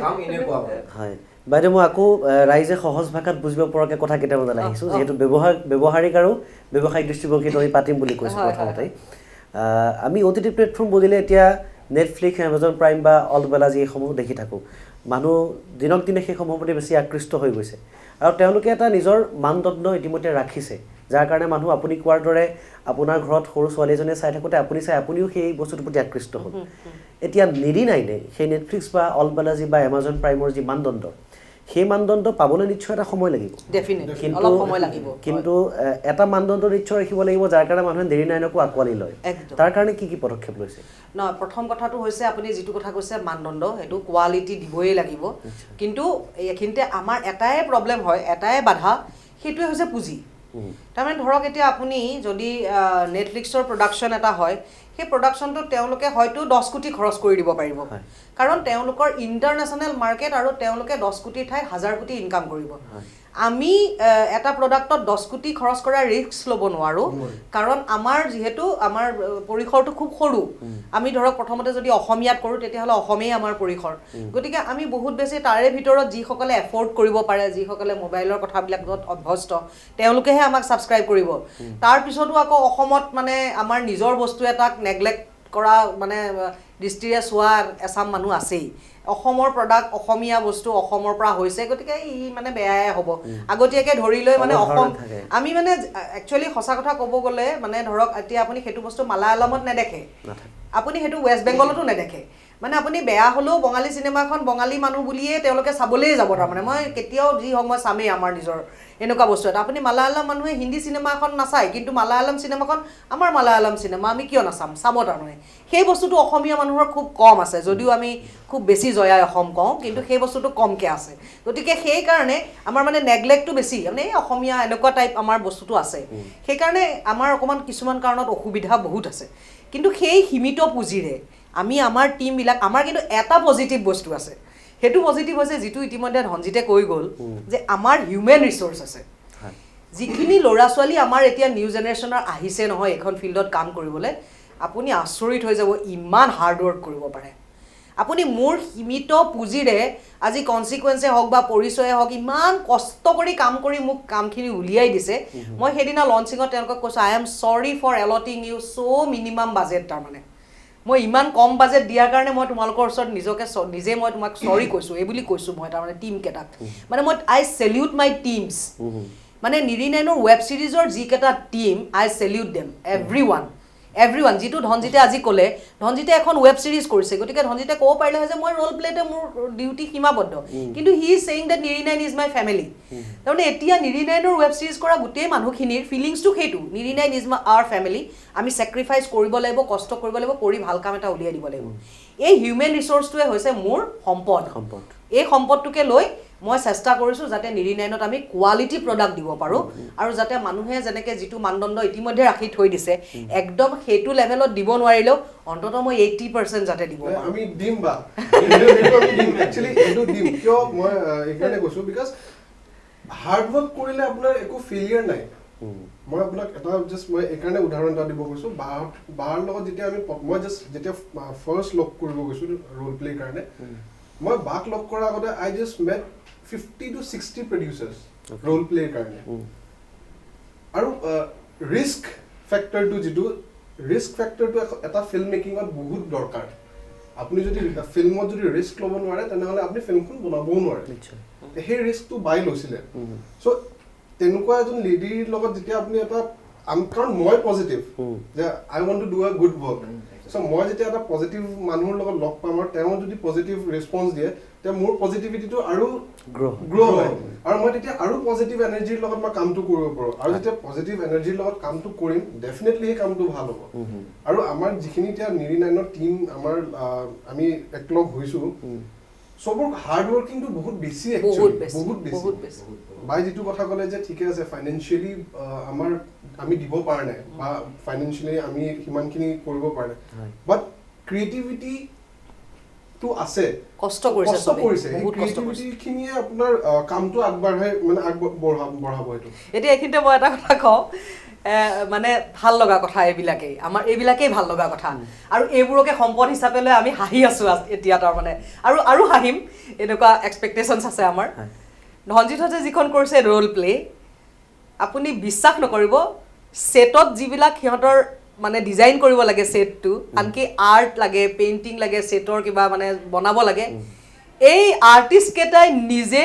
কাম এনেকুৱা হয় বাইদেউ মই আকৌ ৰাইজে সহজ ভাষাত বুজিব পৰাকৈ কথা কেইটামান আহিছোঁ যিহেতু ব্যৱহাৰিক আৰু ব্যৱসায়িক দৃষ্টিভংগীত আমি পাতিম বুলি কৈছোঁ প্ৰথমতে আমি অ'টিটি প্লেটফৰ্ম বুলিলে এতিয়া নেটফ্লিক্স এমাজন প্ৰাইম বা অলবেলা যিসমূহ দেখি থাকোঁ মানুহ দিনক দিনে সেইসমূহৰ প্ৰতি বেছি আকৃষ্ট হৈ গৈছে আৰু তেওঁলোকে এটা নিজৰ মানদণ্ড ইতিমধ্যে ৰাখিছে যাৰ কাৰণে মানুহ আপুনি কোৱাৰ দৰে আপোনাৰ ঘৰত সৰু ছোৱালী এজনীয়ে চাই থাকোঁতে আপুনিও সেই বস্তুটোৰ প্ৰতি আকৃষ্ট হ'ল এতিয়া নিদিনাইনে সেই নেটফ্লিক্স বা অলবেলাজি বা এমাজন প্ৰাইমৰ যি মানদণ্ড সেই মানদণ্ড পাবলৈ নিশ্চয় এটা সময় লাগিব কিন্তু এটা মানদণ্ড নিশ্চয় ৰাখিব লাগিব যাৰ কাৰণে মানুহে দেৰি নাইনকো আঁকোৱালি লয় তাৰ কাৰণে কি পদক্ষেপ লৈছে নহয় প্ৰথম কথাটো হৈছে আপুনি যিটো কথা কৈছে মানদণ্ড সেইটো কোৱালিটি দিবই লাগিব কিন্তু এইখিনিতে আমাৰ এটাই প্ৰব্লেম হয় এটাই বাধা সেইটোৱে হৈছে পুঁজি তাৰমানে ধৰক এতিয়া আপুনি যদি নেটফ্লিক্সৰ প্ৰডাকশ্যন এটা হয় সেই প্ৰডাকশ্যনটোত তেওঁলোকে হয়তো 10 কোটি খৰচ কৰি দিব পাৰিব কাৰণ তেওঁলোকৰ ইণ্টাৰনেশ্যনেল মাৰ্কেট আৰু তেওঁলোকে 10 কোটিৰ ঠাইত 1000 কোটি ইনকাম কৰিব আমি এটা প্ৰডাক্টত 10 কোটি খৰচ কৰা ৰিস্ক ল'ব নোৱাৰোঁ কাৰণ আমাৰ যিহেতু আমাৰ পৰিসৰটো খুব সৰু আমি ধৰক প্ৰথমতে যদি অসমীয়াত কৰোঁ তেতিয়াহ'লে অসমেই আমাৰ পৰিসৰ গতিকে আমি বহুত বেছি তাৰে ভিতৰত যিসকলে এফৰ্ড কৰিব পাৰে যিসকলে মোবাইলৰ কথাবিলাকত অভ্যস্ত তেওঁলোকেহে আমাক ছাবস্ক্ৰাইব কৰিব তাৰপিছতো আকৌ অসমত মানে আমাৰ নিজৰ বস্তু এটাক নেগলেক্ট কৰা মানে দৃষ্টিৰে চোৱা এচাম মানুহ আছেই অসমৰ প্ৰডাক্ট অসমীয়া বস্তু অসমৰ পৰা হৈছে গতিকে ই মানে বেয়াই হ'ব আগতীয়াকৈ ধৰি লৈ মানে অসম আমি মানে একচুৱেলি সঁচা কথা ক'ব গ'লে মানে ধৰক এতিয়া আপুনি সেইটো বস্তু মালায়ালামত নেদেখে আপুনি সেইটো ৱেষ্ট বেংগলতো নেদেখে মানে আপুনি বেয়া হ'লেও বঙালী চিনেমাখন বঙালী মানুহ বুলিয়ে তেওঁলোকে চাবলৈয়ে যাব তাৰমানে মই কেতিয়াও যি হওক মই চামেই আমাৰ নিজৰ এনেকুৱা বস্তু এটা আপুনি মালায়ালাম মানুহে হিন্দী চিনেমা এখন নাচায় কিন্তু মালায়ালাম চিনেমাখন আমাৰ মালায়ালাম চিনেমা আমি কিয় নাচাম চাব তাৰমানে সেই বস্তুটো অসমীয়া মানুহৰ খুব কম আছে যদিও আমি খুব বেছি জয়াই অসম কওঁ কিন্তু সেই বস্তুটো কমকৈ আছে গতিকে সেইকাৰণে আমাৰ মানে নেগলেক্টটো বেছি মানে অসমীয়া এনেকুৱা টাইপ আমাৰ বস্তুটো আছে সেইকাৰণে আমাৰ অকণমান কিছুমান কাৰণত অসুবিধা বহুত আছে কিন্তু সেই সীমিত পুঁজিৰে আমি আমাৰ টিমবিলাক আমাৰ কিন্তু এটা পজিটিভ বস্তু আছে সেইটো পজিটিভ হৈছে যিটো ইতিমধ্যে ধনজিতে কৈ গ'ল যে আমাৰ হিউমেন ৰিচোৰ্চ আছে যিখিনি ল'ৰা ছোৱালী আমাৰ এতিয়া নিউ জেনেৰেশ্যনৰ আহিছে নহয় এখন ফিল্ডত কাম কৰিবলৈ আপুনি আচৰিত হৈ যাব ইমান হাৰ্ড ৱৰ্ক কৰিব পাৰে আপুনি মোৰ সীমিত পুঁজিৰে আজি কনচিকুৱেঞ্চে হওক বা পৰিচয়ে হওক ইমান কষ্ট কৰি কাম কৰি মোক কামখিনি উলিয়াই দিছে মই সেইদিনা লঞ্চিঙত তেওঁলোকক কৈছোঁ I am sorry for allotting you so' minimum budget তাৰমানে মই ইমান কম বাজেট দিয়াৰ কাৰণে মই তোমালোকৰ ওচৰত নিজে মই তোমাক চৰি কৈছোঁ এই বুলি কৈছোঁ মই তাৰমানে টিমকেইটাক মানে মই আই চেলিউট মাই টিমছ মানে 99ৰ ৱেব ছিৰিজৰ যিকেইটা team I salute them every one everyone যিটো ধনজিতে আজি ক'লে ধনজিতে এখন ৱেব ছিৰিজ কৰিছে গতিকে ধনজিতে ক'ব পাৰিলে হয় যে মই ৰ'ল প্লেতে মোৰ ডিউটি সীমাবদ্ধ কিন্তু he is saying that Niri nine is my family তাৰমানে এতিয়া নিৰিনাইনৰ ৱেব ছিৰিজ কৰা গোটেই মানুহখিনিৰ ফিলিংছটো সেইটো নিৰিনাইন ইজ আৱাৰ ফেমিলি আমি ছেক্ৰিফাইচ কৰিব লাগিব কষ্ট কৰিব লাগিব কৰি ভাল কাম এটা উলিয়াই দিব লাগিব এই হিউমেন ৰিচোৰ্চটোৱে হৈছে মোৰ সম্পদ এই সম্পদটোকে লৈ মই চেষ্টা কৰিছোঁ যাতে নিৰিনাইনত আমি কোৱালিটি প্ৰডাক্ট দিব পাৰোঁ আৰু যাতে মানুহে যেনেকৈ যিটো মানদণ্ড ইতিমধ্যে ৰাখি থৈ দিছে একদম সেইটো লেভেলত দিব নোৱাৰিলেও অন্ততঃ মই 80% যাতে দিব পাৰোঁ আমি দিম বা একচুৱেলি এইটো দিম কিয় মই এইকাৰণে কৈছোঁ বিকজ হাৰ্ড ৱৰ্ক কৰিলে আপোনাৰ একো ফেইলিয়াৰ নাই মই আপোনাক এটা জাষ্ট মই এইকাৰণে উদাহৰণ এটা দিব গৈছোঁ বাৰ লগত যেতিয়া মই জাষ্ট যেতিয়া ফাৰ্ষ্ট লগ কৰিব গৈছোঁ ৰোল প্লেৰ কাৰণে মই বাক লগ কৰাৰ আগতে আই just mat 50 to 60 producers role play karne aru risk factor to eta film making ot bahut dorkar apuni jodi film ot jodi risk lobo nware tane hole apni film khon banabo nware he risk to buy loisile so tenukwa ejon lady logot jetia apni eta কারণ মই positive যে I want to do a good work so মই যেতিয়া এটা positive মানুহৰ লগত লগ পাম আৰু তেওঁ যদি পজিটিভ ৰেসপন্স দিয়ে তে মোৰ পজিটিভিটিটো আৰু গ্ৰো হয় আৰু মই তেতিয়া আৰু পজিটিভ এনাৰ্জিৰ লগত মই কামটো কৰিব পাৰো আৰু যেতিয়া পজিটিভ এনাৰ্জিৰ লগত কামটো কৰিম ডেফিনেটলি এই কামটো ভাল হ'ব আৰু আমাৰ যিখিনি এতিয়া নিৰিনাইনৰ টিম আমাৰ আমি একলগ হৈছো সবৰ হাৰ্ড ওয়াৰ্কিংটো বহুত বেছি একচুয়ালি বহুত বেছি বাই যেটো কথা কলে যে ঠিকে আছে ফাইনান্সিয়ালি আমাৰ আমি দিব পাৰা নাই বা ফাইনান্সিয়ালি আমি হিমানখিনি কৰিব পাৰা নাই বাট ক্ৰিয়েটিভিটি তো আছে কষ্ট কৰিছে বহুত ক্ৰিয়েটিভিটি খিনিয়ে আপোনাৰ কামটো আগবঢ়াই মানে বঢ়াব এটো এতিয়া এইখিনিতে মই এটা কথা কওঁ মানে ভাল লগা কথা এইবিলাকেই আমাৰ এইবিলাকেই ভাল লগা কথা আৰু এইবোৰকে সম্পদ হিচাপে লৈ আমি হাঁহি আছো এতিয়া তাৰ মানে আৰু হাঁহিম এনেকুৱা এক্সপেক্টেশনছ আছে আমাৰ ধনজিতহঁতে যিখন কৰিছে ৰোল প্লে আপুনি বিশ্বাস নকৰিব সেটত যিবিলাক সিহঁতৰ মানে ডিজাইন কৰিব লাগে সেটটো আনকি আৰ্ট লাগে পেইন্টিং লাগে সেটৰ কিবা মানে বনাব লাগে এই আৰ্টিষ্ট কেটাই নিজে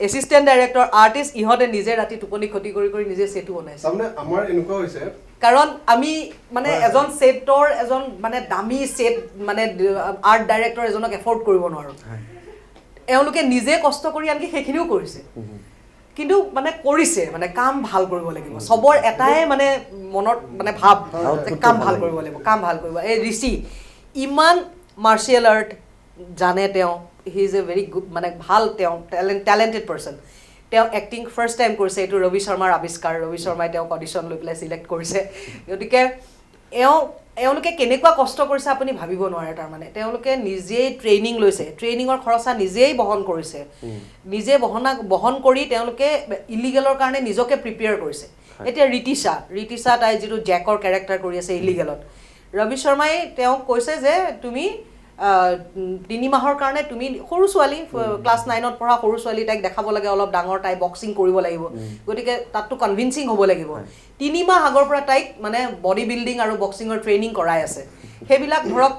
এসিস্টেন্ট ডাইৰেক্টৰ আৰ্টিষ্ট ইহঁতে নিজে ৰাতি টোপনি ক্ষতি কৰি নিজে সেটটো বনাইছে সামনে আমাৰ এনেকুৱা হৈছে কাৰণ আমি মানে এজন সেটৰ এজন মানে দামী সেট মানে আৰ্ট ডাইৰেক্টৰ এজনক এফৰ্ড কৰিব নোৱাৰো এওঁলোকে নিজে কষ্ট কৰি আনকি সেইখিনিও কৰিছে কিন্তু মানে কৰিছে মানে কাম ভাল কৰিব লাগিব সবৰ এটাই মানে মনত মানে ভাব কাম ভাল কৰিব লাগিব এই ঋষি ইমান মাৰ্শিয়েল আৰ্ট জানে তেওঁ he is a very good মানে ভাল তেওঁ টেলেণ্টেড পাৰ্সন তেওঁ এক্টিং ফাৰ্ষ্ট টাইম কৰিছে এইটো ৰবি শৰ্মাৰ আৱিষ্কাৰ ৰবি শৰ্মাই তেওঁক অডিশ্যন লৈ পেলাই চিলেক্ট কৰিছে গতিকে এওঁলোকে কেনেকুৱা কষ্ট কৰিছে আপুনি ভাবিব নোৱাৰে তাৰমানে তেওঁলোকে নিজেই ট্ৰেইনিং লৈছে ট্ৰেইনিঙৰ খৰচা নিজেই বহন কৰিছে নিজে বহন কৰি তেওঁলোকে ইলিগেলৰ কাৰণে নিজকে প্ৰিপেয়াৰ কৰিছে এতিয়া ৰিতিশা তাই যিটো জেকৰ কেৰেক্টাৰ কৰি আছে ইলিগেলত ৰবি শৰ্মাই তেওঁক কৈছে যে তুমি 3 মাহৰ কাৰণে তুমি সৰু ছোৱালী ক্লাছ 9ত পঢ়া সৰু ছোৱালী তাইক দেখাব লাগে অলপ ডাঙৰ তাই বক্সিং কৰিব লাগিব গতিকে তাতটো কনভিন্সিং হ'ব লাগিব 3 মাহ আগৰ পৰা তাইক মানে বডি বিল্ডিং আৰু বক্সিঙৰ ট্ৰেইনিং কৰাই আছে সেইবিলাক ধৰক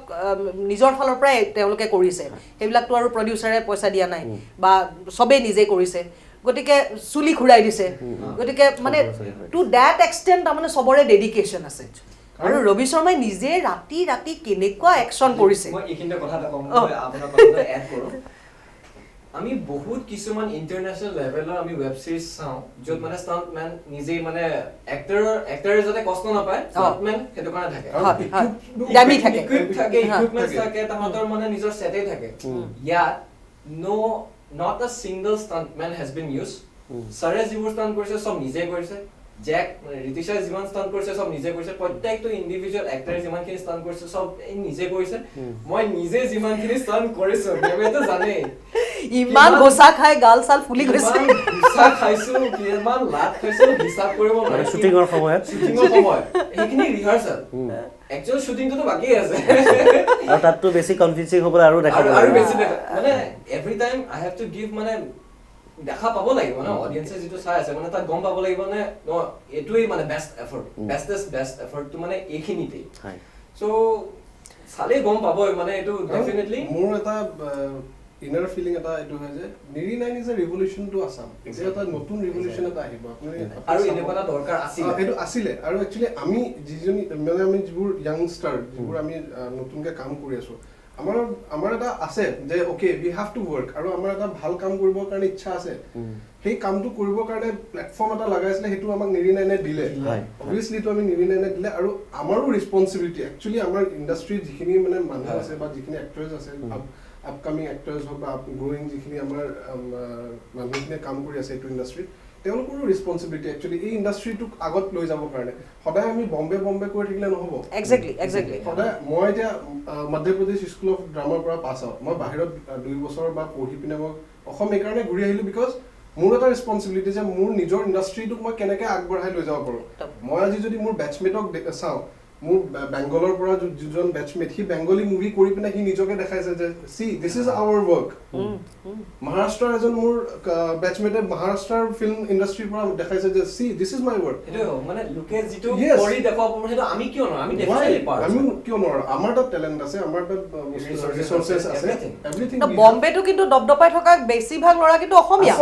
নিজৰ ফালৰ পৰাই তেওঁলোকে কৰিছে সেইবিলাকটো আৰু প্ৰডিউচাৰে পইচা দিয়া নাই বা সবে নিজে কৰিছে গতিকে চুলি খুৰাই দিছে গতিকে মানে টু দ্যাট এক্সটেন্ট মানে সবৰে ডেডিকেশন আছে আৰু ৰবি শৰ্মাই নিজে ৰাতি কেনেকুৱা একচন কৰিছে মই এইখিনিতে কথা এটা কম মই আপোনাৰ কথাটো এড কৰো আমি বহুত কিছুমান ইন্টাৰনেশ্যনেল লেভেলৰ আমি ওয়েব সিৰিজ চাও যত মানে ষ্টান্টম্যান নিজে মানে এক্টৰে যাতে কষ্ট নাপায় ষ্টান্টম্যান সেইটো কাৰণে থাকে ডামি থাকে ইকুইপমেন্ট থাকে তাহাঁতৰ মানে নিজৰ সেটে থাকে ইয়াত not a single stuntman has been used সাৰে যিবোৰ ষ্টান্ট কৰিছে সব নিজে কৰিছে জেক ৰিতিশা যিমান ষ্টান্ট কৰিছে সব নিজে কৰিছে প্ৰত্যেকটো ইন্ডিভিজুৱেল এক্টৰ যিমানখিনি ষ্টান্ট কৰিছে সব নিজে কৰিছে মই নিজে যিমানখিনি ষ্টান্ট কৰিছো মেমেটো জানে ইমান গোসা খাই গাল সাল ফুলি গৈছে গোসা খাইছো কিমান লাট খাইছো হিসাব কৰিব নোৱাৰে শুটিংৰ সময়ত এইখিনি ৰিহাৰ্সাল একচুয়াল শুটিংটো তো বাকি আছে আৰু তাতটো বেছি কনভিন্সিং হ'ব আৰু দেখাব আৰু বেছি মানে every time I have to give মানে দেখা পাব লাগিব না অডিয়েন্সে যেটো চাই আছে মানে তাক গম পাব লাগিব মানে এটোই মানে বেস্ট এফৰ্ট বেস্ট এফৰ্ট তো মানে এইখিনিতে সো চালে গম পাব মানে এটো ডেফিনেটলি মোৰ এটা ইনাৰ ফিলিং এটা এইটো হয় যে Niri nine is a revolution to Assam যে এটা নতুন ৰিভলিউচন এটা আহিব আৰু এনেকুৱা এটা দৰকাৰ আছিল এইটো আছিলে আৰু একচুৱেলি আমি যিজনী মানে আমি যিবোৰ য়াংষ্টাৰ যিবোৰ আমি নতুনকে কাম কৰি আছো আমাৰ এটা আছে যে okay we have to work আৰু আমাৰ এটা ভাল কাম কৰিবৰ কাৰণে ইচ্ছা আছে সেই কামটো কৰিবৰ কাৰণে প্লেটফৰ্ম এটা লগাইছিলে সেইটো আমাক নিৰি নাইনে দিলে অবভিয়াছলি তো আমি নিৰি নাইনে দিলে আৰু আমাৰো ৰেছপন্সিবিলিটি একচুৱেলি আমাৰ ইণ্ডাষ্ট্ৰীত যিখিনি মানে মানুহ আছে বা যিখিনি এক্টৰ্ছ আছে আপকামিং এক্টৰ্ছ হওক বা গ্ৰোয়িং যিখিনি আমাৰ মানুহখিনিয়ে কাম কৰি আছে এইটো ইণ্ডাষ্ট্ৰীত তেওঁলোকৰো ৰেছপন্সিবিলিটি একচুৱেলি এই ইণ্ডাষ্ট্ৰীটোক আগত লৈ যাবৰ কাৰণে সদায় আমি বম্বে কৰি থাকিলে নহ'ব এক্সেক্টলি সদায় মই এতিয়া মধ্যপ্ৰদেশ স্কুল অফ ড্ৰামাৰ পৰা পাছ আউট মই বাহিৰত 2 বছৰ বা পঢ়ি পিনে মই অসম এইকাৰণে ঘূৰি আহিলোঁ বিকজ মোৰ এটা ৰেছপন্সিবিলিটি যে মোৰ নিজৰ ইণ্ডাষ্ট্ৰীটোক মই কেনেকৈ আগবঢ়াই লৈ যাব পাৰোঁ মই আজি যদি মোৰ বেটছমেটক চাওঁ মোৰ বেংগলৰ পৰা যিজন বেটছমেট সি বেংগলী মুভি কৰি পিনে সি নিজকে দেখাইছে যে see this is our work মহাৰাষ্ট্ৰৰ এজন মোৰ বেটছমেটে মহাৰাষ্ট্ৰৰ ফিল্ম ইণ্ডাষ্ট্ৰীৰ পৰা দেখাইছে যে see this is my work এইটো মানে লোকে যিটো কৰি দেখাব পাৰো সেইটো আমি কিয় নোৱাৰো আমি ডেফিনেটলি পাৰো আমি কিয় নোৱাৰো আমাৰ তাত টেলেণ্ট আছে আমাৰ তাত ৰিসোৰ্সেছ আছে এভৰিথিং বম্বেটো কিন্তু দপদপাই থকা বেছিভাগ ল'ৰা কিন্তু অসমীয়া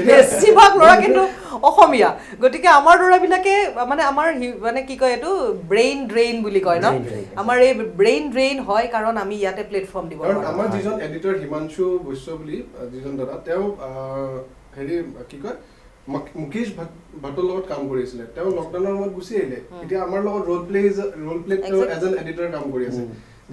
বেছিভাগ ল'ৰা কিন্তু অসমীয়া গতিকে আমাৰ ল'ৰাবিলাকে মানে আমাৰ মানে কি কয় এইটো ব্ৰেইন ড্ৰেইন বুলি কয় ন আমাৰ এই ব্ৰেইন ড্ৰেইন হয় কাৰণ আমি ইয়াতে প্লেটফৰ্ম দিব কাৰণ আমাৰ যিজন এডিটৰ হিমাংশু বৈশ্য বুলি যিজন দাদা তেওঁ হেৰি কি কয় মুকেশ ভট্টৰ লগত কাম কৰিছিলে তেওঁ লকডাউনৰ সময়ত গুচি আহিলে এতিয়া আমাৰ লগত ৰোল প্লে তেওঁ এজ এন এডিটৰ কাম কৰি আছে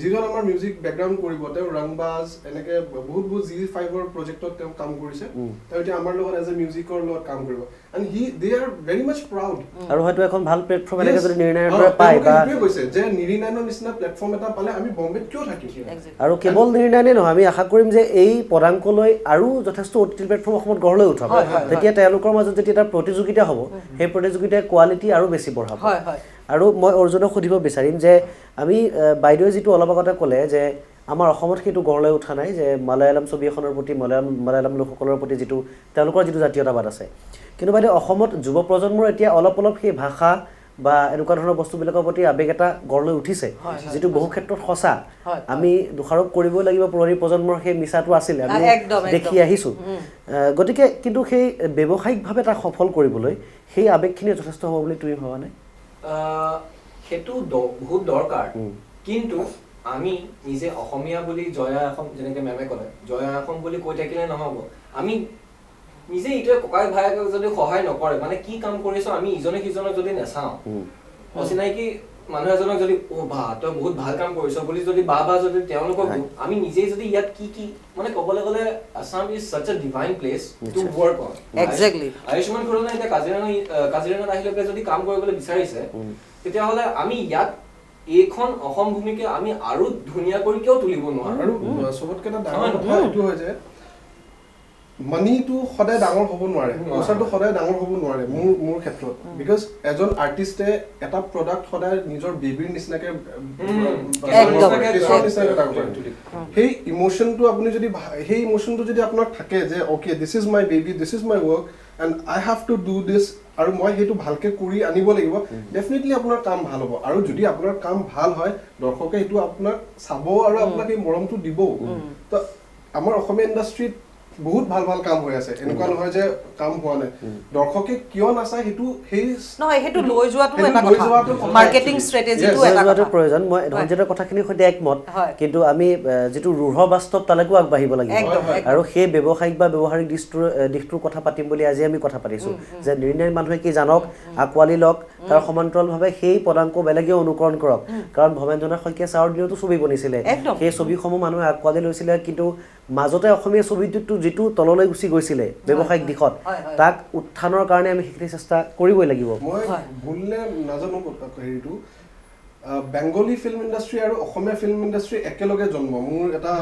যিজন আমাৰ মিউজিক বেকগ্ৰাউণ্ড কৰিব তেওঁ ৰংবাজ এনেকে বহুত G5ৰ প্ৰজেক্টত তেওঁ কাম কৰিছে তেওঁ এতিয়া আমাৰ লগত এজ এ মিউজিকৰ লগত কাম কৰিব and they are very much proud আৰু হয়তো এখন ভাল প্লেটফৰ্ম এনেকৈ যদি নিৰ্ণয়ৰ পৰা পায় বা কৈছে যে নিৰি নাইনৰ নিচিনা প্লেটফৰ্ম এটা পালে আমি বম্বেত কিয় থাকিম আৰু কেৱল নিৰ্ণয় নহয় আমি আশা কৰিম যে এই পদাঙ্কলৈ আৰু যথেষ্ট OTT প্লেটফৰ্ম অসমত গঢ় লৈ উঠাব তেতিয়া তেওঁলোকৰ মাজত যেতিয়া এটা প্ৰতিযোগিতা হ'ব সেই প্ৰতিযোগিতাৰ কোৱালিটি আৰু বেছি বঢ়াব আৰু মই অৰ্জুনক সুধিব বিচাৰিম যে আমি বাইদেৱে যিটো অলপ আগতে ক'লে যে আমাৰ অসমত সেইটো গঢ় লৈ উঠা নাই যে মালায়ালাম ছবি এখনৰ প্ৰতি মালায়ালাম লোকসকলৰ প্ৰতি যিটো তেওঁলোকৰ যিটো জাতীয়তাবাদ আছে কিন্তু বাইদেউ অসমত যুৱ প্ৰজন্মৰ এতিয়া অলপ সেই ভাষা বা এনেকুৱা ধৰণৰ বস্তুবিলাকৰ প্ৰতি আবেগ এটা গঢ় লৈ উঠিছে যিটো বহু ক্ষেত্ৰত সঁচা আমি দোষাৰোপ কৰিবই লাগিব পুৰণি প্ৰজন্মৰ সেই মিছাটো আছিলে আমি দেখি আহিছোঁ গতিকে কিন্তু সেই ব্যৱসায়িকভাৱে এটা সফল কৰিবলৈ সেই আবেগখিনি যথেষ্ট হ'ব বুলি তুমি ভাবা নাই সেইটো বহুত দৰকাৰ কিন্তু আমি নিজে অসমীয়া বুলি জয়া এখন যেনেকৈ মেমে ক'লে জয়া এখন বুলি কৈ থাকিলে নহ'ব আমি নিজে ইটোৱে ককাই ভাইকে যদি সহায় নকৰে মানে কি কাম কৰিছো আমি ইজনে সিজনক যদি নেচাওঁ অচিনাকি মানুহ এজনক যদি বা তই বহুত ভাল কাম কৰিছ বুলি যদি বা যদি তেওঁলোকক আমি নিজেই যদি ইয়াত কি মানে ক'বলৈ গ'লে Assam is such a divine place to work on exactly Ayushmann Khurrana এতিয়া কাজিৰঙাত আহিলৈকে যদি কাম কৰিবলৈ বিচাৰিছে তেতিয়াহ'লে আমি ইয়াত এইখন অসম ভূমিকে আমি আৰু ধুনীয়া কৰি কিয় তুলিব নোৱাৰো আৰু সবতকে এটা ডাঙৰ কথা এইটো হয় যে মানিটো সদায় ডাঙৰ হ'ব নোৱাৰে পইচাটো সদায় ডাঙৰ হ'ব নোৱাৰে মোৰ ক্ষেত্ৰত বিকজ এজন আৰ্টিষ্টে এটা প্ৰডাক্ট সদায় নিজৰ বেবিৰ নিচিনাকে সেই ইমোশ্যনটো আপুনি যদি সেই ইমোশ্যনটো যদি আপোনাৰ থাকে যে okay this is my baby this is my work and I have to do দিছ আৰু মই সেইটো ভালকে কৰি আনিব লাগিব ডেফিনেটলি আপোনাৰ কাম ভাল হ'ব আৰু যদি আপোনাৰ কাম ভাল হয় দৰ্শকে সেইটো আপোনাক চাব আৰু আপোনাক এই মৰমটো দিবও তো আমাৰ অসমীয়া ইণ্ডাষ্ট্ৰীত বহুত ভাল কাম হৈ আছে এনেকুৱা নহয় যে কাম হোৱা নাই দৰ্শকে কিয় নাচায় সেইটো সেই নহয় সেইটো লৈ যোৱাটো এটা কথা মাৰ্কেটিং ষ্ট্ৰেটেজিটো এটা কথা প্ৰয়োজন মই ধনজিতৰ কথাখিনিৰ সৈতে একমত কিন্তু আমি যিটো ৰুঢ় বাস্তৱ তালৈকো আগবাঢ়িব লাগিব আৰু সেই ব্যৱসায়িক বা ব্যৱহাৰিক দিশটোৰ কথা পাতিম বুলি আজি আমি কথা পাতিছোঁ যে নিৰ্ণয় মানুহে কি জানক আঁকোৱালি লওক তাৰ সমান্তৰালভাৱে সেই পদাঙ্ক বেলেগেও অনুকৰণ কৰক কাৰণ ভৱেন্দ্ৰনাথ শইকীয়া ছাৰৰ দিনতো ছবি বনিছিলে সেই ছবিসমূহ মানুহে আঁকোৱালি লৈছিলে কিন্তু মাজতে অসমীয়া ছবিটো যিটো তললৈ গুচি গৈছিলে ব্যৱসায়িক দিশত তাক উত্থানৰ কাৰণে আমি সেইখিনি চেষ্টা কৰিবই লাগিব মই ভুলনে নাজানো হেৰিটো বেংগলী ফিল্ম ইণ্ডাষ্ট্ৰী আৰু অসমীয়া ফিল্ম ইণ্ডাষ্ট্ৰী একেলগে জন্ম মোৰ এটা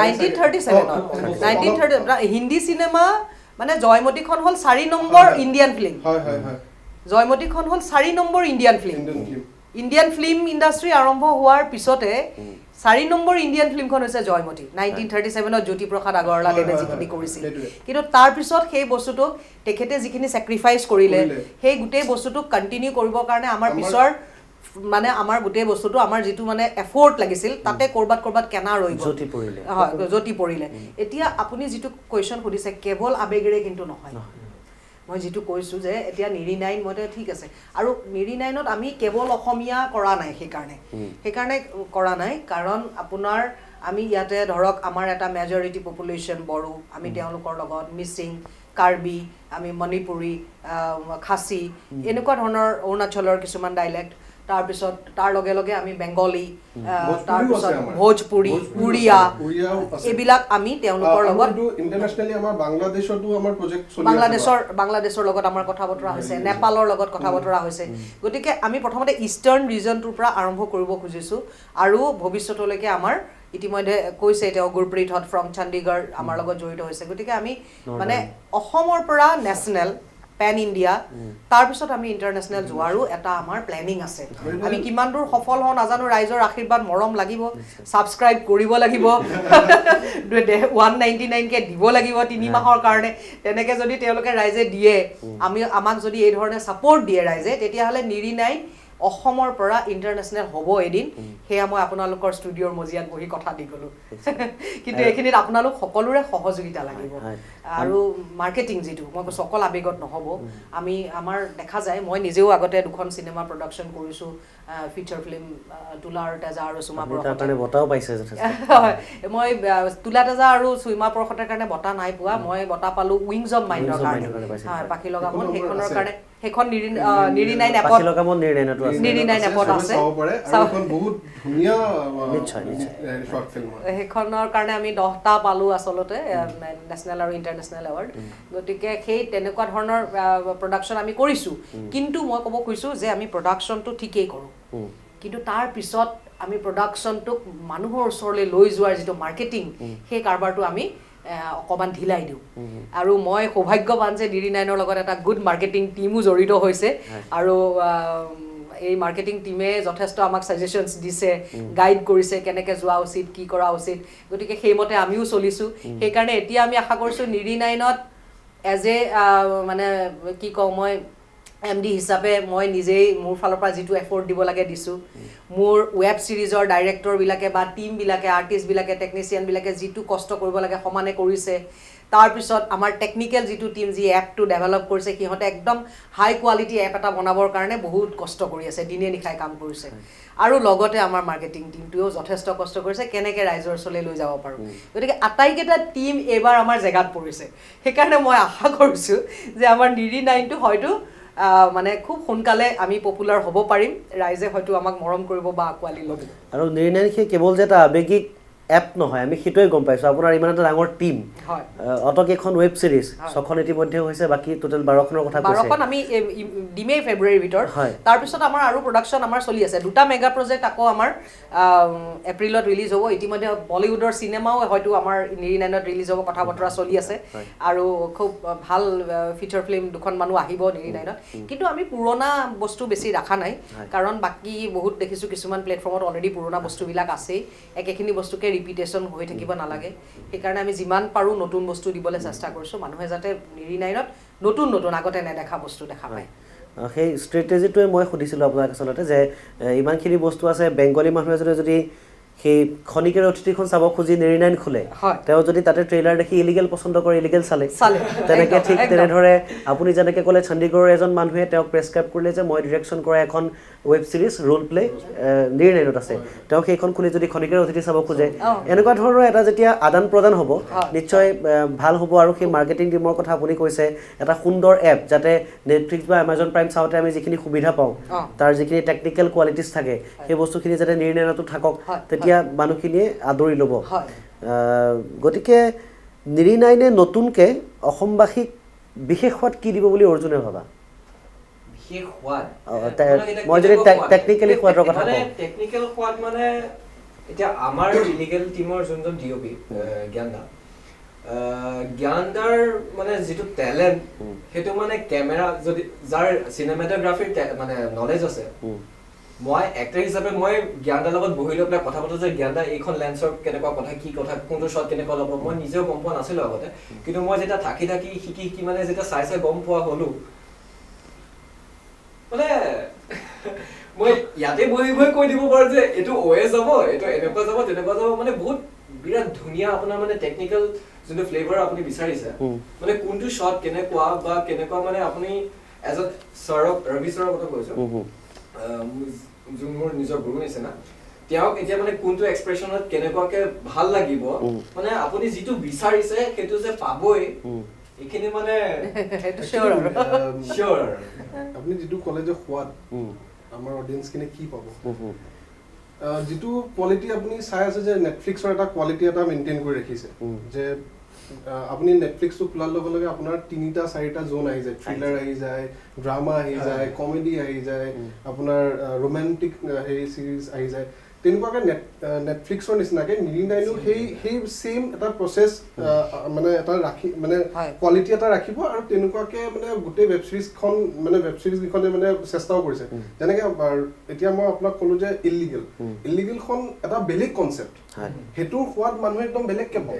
1937 হিন্দী চিনেমা মানে জয়মতীখন হ'ল 4 নম্বৰ ইণ্ডিয়ান ফিল্ম জয়মতীখন হ'ল 4 নম্বৰ ইণ্ডিয়ান ফিল্ম ইণ্ডাষ্ট্ৰী আৰম্ভ হোৱাৰ পিছতে 4 নম্বৰ ইণ্ডিয়ান ফিল্মখন হৈছে জয়মতী 1937ত জ্যোতিপ্ৰসাদ আগৰৱালাদেৱে যিখিনি কৰিছিল কিন্তু তাৰ পিছত সেই বস্তুটোক তেখেতে যিখিনি চেক্ৰিফাইচ কৰিলে সেই গোটেই বস্তুটোক কণ্টিনিউ কৰিবৰ কাৰণে আমাৰ পিছৰ মানে আমাৰ গোটেই বস্তুটো আমাৰ যিটো মানে এফৰ্ট লাগিছিল তাতে কৰবাত কেনা ৰৈ গ'ল জতি পৰিলে এতিয়া আপুনি যিটো কুৱেশ্যন সুধিছে কেৱল আবেগেৰে কিন্তু নহয় মই যিটো কৈছোঁ যে এতিয়া নিৰি নাইন মতে ঠিক আছে আৰু নিৰি নাইনত আমি কেৱল অসমীয়া কৰা নাই সেইকাৰণে কৰা নাই কাৰণ আপোনাৰ আমি ইয়াতে ধৰক আমাৰ এটা মেজৰিটি পপুলেশ্যন বড়ো আমি তেওঁলোকৰ লগত মিচিং কাৰ্বি আমি মণিপুৰী খাচী এনেকুৱা ধৰণৰ অৰুণাচলৰ কিছুমান ডাইলেক্ট তাৰপিছত তাৰ লগে লগে আমি বেংগলী তাৰপিছত ভোজপুৰী উৰিয়া এইবিলাক আমি তেওঁলোকৰ লগত ইণ্টাৰনেশ্যনেলি আমাৰ বাংলাদেশতো আমাৰ প্ৰজেক্ট চলি আছে বাংলাদেশৰ লগত আমাৰ কথা বতৰা হৈছে নেপালৰ লগত কথা বতৰা হৈছে গতিকে আমি প্ৰথমতে ইষ্টাৰ্ণ ৰিজনটোৰ পৰা আৰম্ভ কৰিব খুজিছোঁ আৰু ভৱিষ্যতলৈকে আমাৰ ইতিমধ্যে কৈছে তেওঁ গুৰপ্ৰীত হট ফ্ৰম চণ্ডীগড় আমাৰ লগত জড়িত হৈছে গতিকে আমি মানে অসমৰ পৰা নেশ্যনেল পেন ইণ্ডিয়া তাৰপিছত আমি ইণ্টাৰনেশ্যনেল যোৱাৰো এটা আমাৰ প্লেনিং আছে আমি কিমান দূৰ সফল হওঁ নাজানো ৰাইজৰ আশীৰ্বাদ মৰম লাগিব ছাবস্ক্ৰাইব কৰিব লাগিব 199কে দিব লাগিব 3 মাহৰ কাৰণে তেনেকৈ যদি তেওঁলোকে ৰাইজে দিয়ে আমাক যদি এই ধৰণে ছাপোৰ্ট দিয়ে ৰাইজে তেতিয়াহ'লে নিৰি নাইন অসমৰ পৰা ইণ্টাৰনেশ্যনেল হ'ব এদিন সেয়া মই আপোনালোকৰ ষ্টুডিঅ'ৰ মজিয়াত বহি কথা দি গ'লোঁ কিন্তু এইখিনিত আপোনালোক সকলোৰে সহযোগিতা লাগিব আৰু মাৰ্কেটিং যিটো মই কৈছোঁ অকল আবেগত নহ'ব আমি আমাৰ দেখা যায় মই নিজেও আগতে 2খন চিনেমা প্ৰডাকশ্যন কৰিছোঁ ফিচাৰ ফিল্ম তুলাৰ তেজা আৰু চুমা পৰশতে বঁটাও পাইছে মই তুলা তেজা আৰু চুমা পৰশতেৰ কাৰণে বঁটা নাই পোৱা মই বঁটা পালোঁ উইংছ অফ মাইণ্ডৰ কাৰণে পাখি লগা মন সেইখনৰ কাৰণে সেইখন নিৰি নাইন এপত নিৰি নাইন এপত আছে বহুত ধুনীয়া শৰ্ট ফিল্ম সেইখনৰ কাৰণে আমি 10টা পালোঁ আচলতে নেশ্যনেল আৰু ইণ্টাৰনেশ্যনেল এৱাৰ্ড গতিকে সেই তেনেকুৱা ধৰণৰ প্ৰডাকশ্যন আমি কৰিছোঁ কিন্তু মই ক'ব খুজিছোঁ যে আমি প্ৰডাকশ্যনটো ঠিকেই কৰোঁ কিন্তু তাৰ পিছত আমি প্ৰডাকশ্যনটোক মানুহৰ ওচৰলৈ লৈ যোৱাৰ যিটো মাৰ্কেটিং সেই কাৰবাৰটো আমি অকণমান ঢিলাই দিওঁ আৰু মই সৌভাগ্যৱান যে নিৰি নাইনৰ লগত এটা গুড মাৰ্কেটিং টিমো জড়িত হৈছে আৰু এই মাৰ্কেটিং টিমে যথেষ্ট আমাক ছাজেশ্যনছ দিছে গাইড কৰিছে কেনেকৈ যোৱা উচিত কি কৰা উচিত গতিকে সেইমতে আমিও চলিছোঁ সেইকাৰণে এতিয়া আমি আশা কৰিছোঁ নিৰি নাইনত এজ এ মানে কি কওঁ মই MD হিচাপে মই নিজেই মোৰ ফালৰ পৰা যিটো এফৰ্ট দিব লাগে দিছোঁ মোৰ ৱেব ছিৰিজৰ ডাইৰেক্টৰবিলাকে বা টিমবিলাকে আৰ্টিষ্টবিলাকে টেকনিচিয়ানবিলাকে যিটো কষ্ট কৰিব লাগে সমানে কৰিছে তাৰপিছত আমাৰ টেকনিকেল যিটো টিম যি এপটো ডেভেলপ কৰিছে সিহঁতে একদম হাই কোৱালিটি এপ এটা বনাবৰ কাৰণে বহুত কষ্ট কৰি আছে দিনে নিশাই কাম কৰিছে আৰু লগতে আমাৰ মাৰ্কেটিং টিমটোৱেও যথেষ্ট কষ্ট কৰিছে কেনেকৈ ৰাইজৰ ওচৰলৈ লৈ যাব পাৰোঁ গতিকে আটাইকেইটা টিম এইবাৰ আমাৰ জেগাত পৰিছে সেইকাৰণে মই আশা কৰিছোঁ যে আমাৰ নিৰি নাইনটো হয়তো মানে খুব সোনকালে আমি পপুলাৰ হ'ব পাৰিম ৰাইজে হয়তো আমাক মৰম কৰিব বা আঁকোৱালি ল'ব আৰু নিৰি নাইন সেই কেৱল যে এটা আৱেগিক এপ নহয় আমি সেইটোৱে গম পাইছোঁ আপোনাৰ ইমান এটা ডাঙৰ টিম অতকেইখন ৱেব ছিৰিজ 6খন ইতিমধ্যে হৈছে বাকী টোটেল 12খনৰ কথা কৈছে 12খন আমি দিমেই ফেব্ৰুৱাৰীৰ ভিতৰত তাৰপিছত আমাৰ আৰু প্ৰডাকশ্যন আমাৰ চলি আছে 2টা মেগা প্ৰজেক্ট আকৌ আমাৰ এপ্ৰিলত ৰিলিজ হ'ব ইতিমধ্যে বলিউডৰ চিনেমাও হয়তো আমাৰ নিৰি নাইনত ৰিলিজ হ'ব কথা বতৰা চলি আছে আৰু খুব ভাল ফিচাৰ ফিল্ম 2খন মানুহ আহিব নিৰি নাইনত কিন্তু আমি পুৰণা বস্তু বেছি ৰাখা নাই কাৰণ বাকী বহুত দেখিছোঁ কিছুমান প্লেটফৰ্মত অলৰেডি পুৰণা বস্তুবিলাক আছেই একেখিনি বস্তুকে ৰিপিটেশ্যন হৈ থাকিব নালাগে সেইকাৰণে আমি যিমান পাৰোঁ নতুন বস্তু দিবলৈ চেষ্টা কৰিছোঁ মানুহে যাতে নিৰি নাইনত নতুন আগতে নেদেখা বস্তু দেখা পায় সেই ষ্ট্ৰেটেজিটোৱে মই সুধিছিলোঁ আপোনাক আচলতে যে ইমানখিনি বস্তু আছে বেংগলী মানুহে যদি সেই খনিকৰ অতিথিখন চাব খুজি নিৰি নাইন খোলে তেওঁ যদি তাতে ট্ৰেইলাৰ দেখি ইলিগেল পচন্দ কৰে ইলিগেল চালে তেনেকৈ ঠিক তেনেদৰে আপুনি যেনেকৈ ক'লে চণ্ডীগড়ৰ এজন মানুহে তেওঁক প্ৰেছক্ৰাইব কৰিলে যে মই ডিৰেকশ্যন কৰা এখন ৱেব ছিৰিজ ৰোল প্লে নিৰি নাইনত আছে তেওঁ সেইখন খুলি যদি খনিকৰ অতিথি চাব খোজে এনেকুৱা ধৰণৰ এটা যেতিয়া আদান প্ৰদান হ'ব নিশ্চয় ভাল হ'ব আৰু সেই মাৰ্কেটিং টিমৰ কথা আপুনি কৈছে এটা সুন্দৰ এপ যাতে নেটফ্লিক্স বা এমাজন প্ৰাইম চাওঁতে আমি যিখিনি সুবিধা পাওঁ তাৰ যিখিনি টেকনিকেল কোৱালিটিছ থাকে সেই বস্তুখিনি যাতে নিৰি নাইনতো থাকক তেতিয়া মানুহখিনিয়ে আদৰি ল'ব গতিকে নিৰি নাইনে নতুনকৈ অসমবাসীক বিশেষ সোৱাদ কি দিব বুলি অৰ্জুনে ভাবা বিশেষ সোৱাদ মই যদি টেকনিকেলি সোৱাদৰ কথা কওঁ টেকনিকেল সোৱাদ মানে এতিয়া আমাৰ ইলিগেল টিমৰ যোনজন DOP জ্ঞানদাৰ মানে যিটো টেলেণ্ট সেইটো মানে কেমেৰা যদি যাৰ চিনেমেটোগ্ৰাফিৰ মানে নলেজ আছে মই এক্টৰ হিচাপে মই জ্ঞানদাৰ লগত বহি লৈ পেলাই কথা পাতো যে জ্ঞানদা এইখন লেন্সৰ কেনেকুৱা কথা কি কথা কোনটো শ্বট কেনেকুৱা ল'ব মই নিজেও গম পোৱা নাছিলোঁ আগতে কিন্তু মই যেতিয়া থাকি শিকি মানে যেতিয়া চাই গম পোৱা হ'লো মানে মই ইয়াতে বহি বহি কৈ দিব পাৰো যে এইটো OS যাব, এইটো এনেকুৱা যাব, তেনেকুৱা যাব, মানে বহুত বিৰাট ধুনীয়া আপোনাৰ মানে টেকনিকেল যোনটো ফ্লেভাৰ আপুনি বিচাৰিছে, মানে কোনটো শ্বট কেনেকুৱা বা কেনেকুৱা, মানে আপুনি এজন সৌৰভ ৰবি ছাৰৰ কথা কৈছো, যোন মোৰ নিজৰ গুৰু নিচিনা, তেওঁক এতিয়া মানে কোনটো এক্সপ্ৰেছনত কেনেকুৱাকে ভাল লাগিব, মানে আপুনি যিটো বিচাৰিছে সেইটো যে পাবই, এইখিনি মানে চিয়ৰ। আপুনি যিটো ক'লে যে সোৱাদ আমাৰ অডিয়েন্সখিনি কি পাব, যিটো কোৱালিটি আপুনি চাই আছে যে নেটফ্লিক্সৰ এটা কোৱালিটি এটা মেইনটেইন কৰি ৰাখিছে, যে আপুনি নেটফ্লিক্সটো খোলাৰ লগে লগে আপোনাৰ 3-4টা জোন আহি যায়, থ্ৰিলাৰ আহি যায়, ড্ৰামা আহি যায়, কমেডি আহি যায়, আপোনাৰ ৰোমেণ্টিক হেৰি চিৰিজ আহি যায়। তেনেকুৱাকে নেটফ্লিক্সৰ নিচিনাকে নিৰিনাইনো সেই চেম এটা প্ৰচেছ মানে এটা ৰাখি মানে কোৱালিটি এটা ৰাখিব, আৰু তেনেকুৱাকে মানে গোটেই ৱেব চিৰিজকেইখনে মানে চেষ্টাও কৰিছে। যেনেকে এতিয়া মই আপোনাক ক'লো যে ইলিগেলখন এটা বেলেগ কনচেপ্ট, সেইটোৰ সোৱাদ মানুহে একদম বেলেগকে পাব,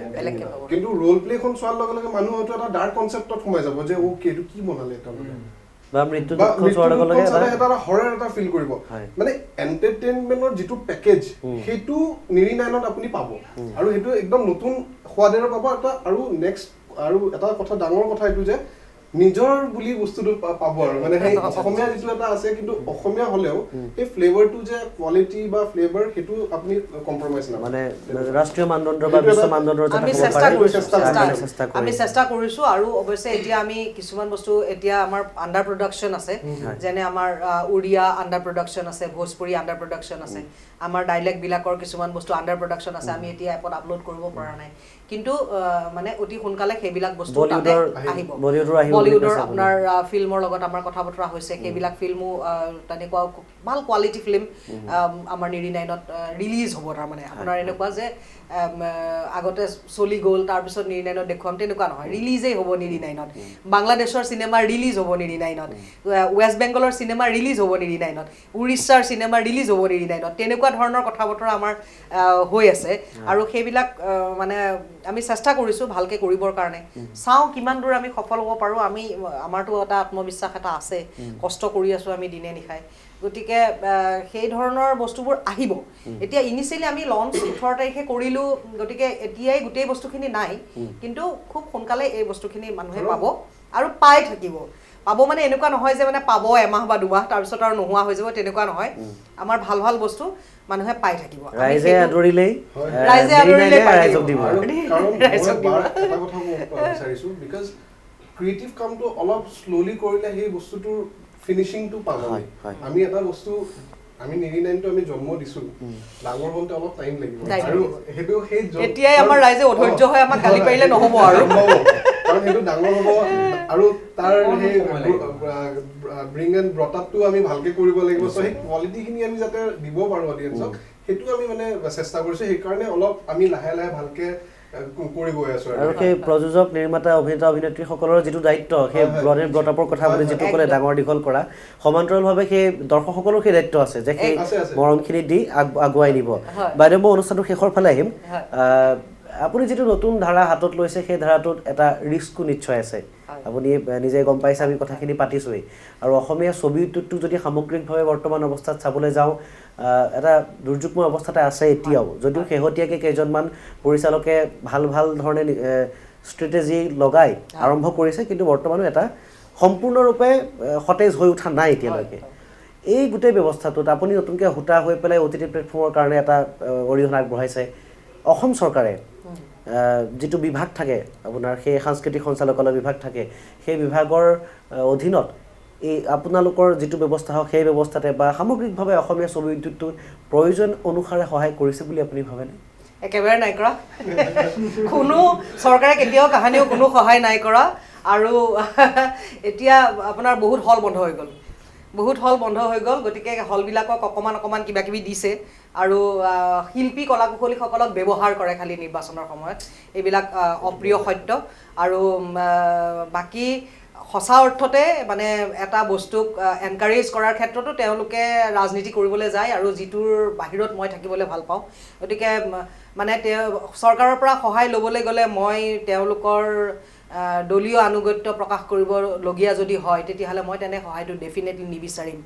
কিন্তু ৰোল প্লেখন চোৱাৰ লগে লগে মানুহ হয়তো এটা ডাৰ্ক কনচেপ্টত সোমাই যাব যে অ'কে এইটো কি বনালে এটা বা মৃত্যুখন চোৱাৰ লগে লগে এটা হৰৰ এটা ফিল কৰিব, মানে এন্টাৰটেইনমেন্টৰ যিটো পেকেজ সেইটো নিৰিনাইনত আপুনি পাব, আৰু সেইটো একদম নতুন সোৱাদেৰে পাব এটা। আৰু নেক্সট আৰু এটা কথা, ডাঙৰ কথা এইটো যে নিজৰ বুলি বস্তুটো পাব, আৰু মানে সেই অসমীয়া যিটো এটা আছে, কিন্তু অসমীয়া হলেও সেই ফ্লেভাৰটো যে কোৱালিটি বা ফ্লেভাৰ সেইটো আপুনি কম্প্ৰমাইজ নহয়, মানে ৰাষ্ট্ৰীয় মানদণ্ডৰ বা বিশ্ব মানদণ্ডৰ আমি চেষ্টা কৰিছো। আৰু অৱশ্যে এতিয়া আমি কিছুমান বস্তু এতিয়া আমাৰ আণ্ডাৰ প্ৰডাকশ্যন আছে, যেনে আমাৰ উৰিয়া আণ্ডাৰ প্ৰডাকশ্যন আছে, ভোজপুৰী আণ্ডাৰ প্ৰডাকশ্যন আছে, আমাৰ ডাইলেক্টবিলাকৰ কিছুমান বস্তু আণ্ডাৰ প্ৰডাকশ্যন আছে, আমি এতিয়া এপত আপলোড কৰিব পৰা নাই, কিন্তু মানে অতি সোনকালে সেইবিলাক বস্তু আহিব। বলিউডৰ আপোনাৰ ফিল্মৰ লগত আমাৰ কথা বতৰা হৈছে, সেইবিলাক ফিল্মো তেনেকুৱা ভাল কোৱালিটি ফিল্ম আমাৰ নিৰিনাইনত ৰিলিজ হ'ব। তাৰমানে আপোনাৰ এনেকুৱা যে আগতে চলি গ'ল তাৰপিছত নিৰিনাইনত দেখুৱাম তেনেকুৱা নহয়, ৰিলিজেই হ'ব নিৰিনাইনত। বাংলাদেশৰ চিনেমা ৰিলিজ হ'ব নিৰিনাইনত, ৱেষ্ট বেংগলৰ চিনেমা ৰিলিজ হ'ব নিৰিনাইনত, উৰিষ্যাৰ চিনেমা ৰিলিজ হ'ব নিৰিনাইনত, তেনেকুৱা ধৰণৰ কথা বতৰা আমাৰ হৈ আছে। আৰু সেইবিলাক মানে আমি চেষ্টা কৰিছোঁ ভালকৈ কৰিবৰ কাৰণে, চাওঁ কিমান দূৰ আমি সফল হ'ব পাৰোঁ। আমাৰতো এটা আত্মবিশ্বাস এটা আছে, কষ্ট কৰি আছোঁ আমি দিনে নিশাই, গতিকে সেই ধৰণৰ বস্তুবোৰ আহিব। এতিয়া ইনিচিয়েলি আমি লঞ্চ 18 তাৰিখে কৰিলোঁ, গতিকে এতিয়াই গোটেই বস্তুখিনি নাই, কিন্তু খুব সোনকালে এই বস্তুখিনি মানুহে পাব আৰু পাই থাকিব। পাব মানে এনেকুৱা নহয় যে মানে পাব এমাহ বা 2 মাহ তাৰপিছত আৰু নোহোৱা হৈ যাব, তেনেকুৱা নহয়। আমাৰ ভাল ভাল বস্তু মানুহে পাই থাকিব, ৰাইজে আদৰিলেই ৰাইজক দিব। এটা কথা বিচাৰিছো, বিকজ ক্ৰিয়েটিভ কামটো অলপ শ্ল'লি কৰিলে সেই বস্তুটোৰ ফিনিচিংটো পাম। আমি এটা বস্তু আমি নিৰিনাইনটো আমি জন্ম দিছো, ডাঙৰ হওঁতে অলপ টাইম লাগিব, আৰু সেইটো সেই এতিয়াই আমাৰ ৰাইজে অধৈৰ্য হৈ আমাক গালি পাৰিলে নহ'ব, আৰু কাৰণ সেইটো ডাঙৰ হ'ব, আৰু তাৰ সেই ব্ৰিং এণ্ড ব্ৰট আপটো আমি ভালকে কৰিব লাগিব। চ' সেই কোৱালিটিখিনি আমি যাতে দিব পাৰোঁ অডিয়েঞ্চক, সেইটো আমি মানে চেষ্টা কৰিছোঁ। সেইকাৰণে অলপ আমি লাহে লাহে ভালকে কৰি গৈ আছো। আৰু সেই প্ৰযোজক, নিৰ্মাতা, অভিনেতা, অভিনেত্ৰীসকলৰ যিটো দায়িত্ব, সেই ব্ৰড এণ্ড ব্ৰট আপৰ কথা আপুনি যিটো ক'লে, ডাঙৰ দীঘল কৰা, সমান্তৰালভাৱে সেই দৰ্শকসকলৰ সেই দায়িত্ব আছে যে সেই মৰমখিনি দি আগুৱাই নিব। বাইদেউ, মই অনুষ্ঠানটো শেষৰ ফালে আহিম। আপুনি যিটো নতুন ধাৰা হাতত লৈছে, সেই ধাৰাটোত এটা ৰিস্কো নিশ্চয় আছে, আপুনি নিজে গম পাইছে, আমি কথাখিনি পাতিছোঁৱেই। আৰু অসমীয়া ছবি উদ্যোগটোক যদি সামগ্ৰিকভাৱে বৰ্তমান অৱস্থাত চাবলৈ যাওঁ, এটা দুৰ্যোগময় অৱস্থাতে আছে এতিয়াও, যদিও শেহতীয়াকৈ কেইজনমান পৰিচালকে ভাল ভাল ধৰণে ষ্ট্ৰেটেজি লগাই আৰম্ভ কৰিছে, কিন্তু বৰ্তমানো এটা সম্পূৰ্ণৰূপে সতেজ হৈ উঠা নাই এতিয়ালৈকে। এই গোটেই ব্যৱস্থাটোত আপুনি নতুনকৈ হুটা হৈ পেলাই OTT প্লেটফৰ্মৰ কাৰণে এটা অৰিহণা আগবঢ়াইছে। অসম চৰকাৰে যিটো বিভাগ থাকে আপোনাৰ, সেই সাংস্কৃতিক সঞ্চালকালয় বিভাগ থাকে, সেই বিভাগৰ অধীনত এই আপোনালোকৰ যিটো ব্যৱস্থা হওক, সেই ব্যৱস্থাতে বা সামগ্ৰিকভাৱে অসমীয়া ছবি উদ্যোগটো প্ৰয়োজন অনুসাৰে সহায় কৰিছে বুলি আপুনি ভাবেনে? একেবাৰে নাই কৰা, কোনো চৰকাৰে কেতিয়াও কাহানিও কোনো সহায় নাই কৰা। আৰু এতিয়া আপোনাৰ বহুত হল বন্ধ হৈ গ'ল, গতিকে হলবিলাকক অকণমান কিবা কিবি দিছে, আৰু শিল্পী কলা কুশলীসকলক ব্যৱহাৰ কৰে খালি নিৰ্বাচনৰ সময়ত, এইবিলাক অপ্ৰিয় সত্য। আৰু বাকী সঁচা অৰ্থতে মানে এটা বস্তুক এনকাৰেজ কৰাৰ ক্ষেত্ৰতো তেওঁলোকে ৰাজনীতি কৰিবলৈ যায়, আৰু যিটোৰ বাহিৰত মই থাকিবলৈ ভাল পাওঁ। গতিকে মানে চৰকাৰৰ পৰা সহায় ল'বলৈ গ'লে মই তেওঁলোকৰ দলীয় আনুগত্য প্ৰকাশ কৰিবলগীয়া যদি হয়, তেতিয়াহ'লে মই তেনে সহায়টো ডেফিনেটলি নিবিচাৰিম।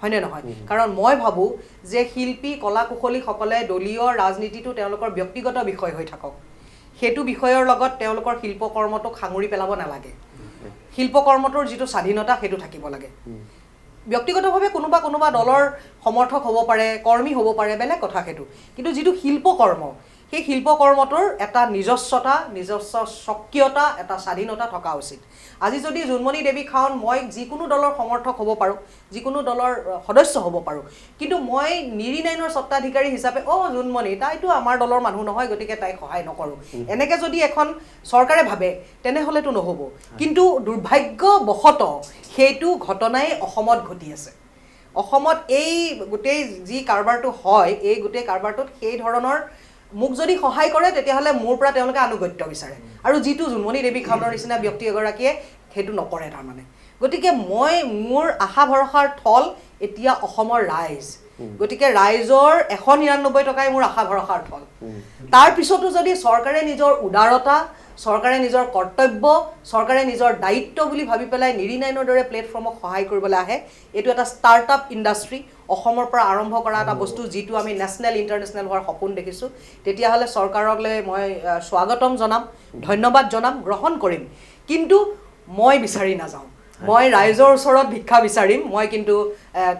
হয়নে নহয় কাৰণ মই ভাবোঁ যে শিল্পী কলা কুশলীসকলে দলীয় ৰাজনীতিটো তেওঁলোকৰ ব্যক্তিগত বিষয় হৈ থাকক সেইটো বিষয়ৰ লগত তেওঁলোকৰ শিল্পকৰ্মটোক সাঙুৰি পেলাব নালাগে শিল্পকৰ্মটোৰ যিটো স্বাধীনতা সেইটো থাকিব লাগে ব্যক্তিগতভাৱে কোনোবা দলৰ সমৰ্থক হ'ব পাৰে কৰ্মী হ'ব পাৰে বেলেগ কথা সেইটো কিন্তু যিটো শিল্পকৰ্ম সেই শিল্পকৰ্মটোৰ এটা নিজস্বতা নিজস্ব স্বকীয়তা এটা স্বাধীনতা থকা উচিত আজি যদি জোনমণি দেৱী খাউন মই যিকোনো দলৰ সমৰ্থক হ'ব পাৰোঁ যিকোনো দলৰ সদস্য হ'ব পাৰোঁ কিন্তু মই নিৰিনাইনৰ স্বত্বাধিকাৰী হিচাপে জোনমণি তাইতো আমাৰ দলৰ মানুহ নহয় গতিকে তাইক সহায় নকৰোঁ এনেকৈ যদি এখন চৰকাৰে ভাবে তেনেহ'লেতো নহ'ব কিন্তু দুৰ্ভাগ্যবশতঃ সেইটো ঘটনাই অসমত ঘটি আছে অসমত এই গোটেই যি কাৰবাৰটো হয় এই গোটেই কাৰবাৰটোত সেই ধৰণৰ মোক যদি সহায় কৰে তেতিয়াহ'লে মোৰ পৰা তেওঁলোকে আনুগত্য বিচাৰে আৰু যিটো জোনমণি দেৱী খাউনৰ নিচিনা ব্যক্তি এগৰাকীয়ে সেইটো নকৰে তাৰমানে গতিকে মই মোৰ আশা ভৰসাৰ থল এতিয়া অসমৰ ৰাইজ গতিকে ৰাইজৰ 199 টকাই মোৰ আশা ভৰসাৰ থল তাৰ পিছতো যদি চৰকাৰে নিজৰ উদাৰতা চৰকাৰে নিজৰ কৰ্তব্য চৰকাৰে নিজৰ দায়িত্ব বুলি ভাবি পেলাই নিৰিনাইনৰ দৰে প্লেটফৰ্মক সহায় কৰিবলৈ আহে এইটো এটা ষ্টাৰ্টআপ ইণ্ডাষ্ট্ৰী অসমৰ পৰা আৰম্ভ কৰা এটা বস্তু যিটো আমি নেশ্যনেল ইণ্টাৰনেশ্যনেল হোৱাৰ সপোন দেখিছোঁ তেতিয়াহ'লে চৰকাৰকলৈ মই স্বাগতম জনাম ধন্যবাদ জনাম গ্ৰহণ কৰিম কিন্তু মই বিচাৰি নাযাওঁ মই ৰাইজৰ ওচৰত ভিক্ষা বিচাৰিম মই কিন্তু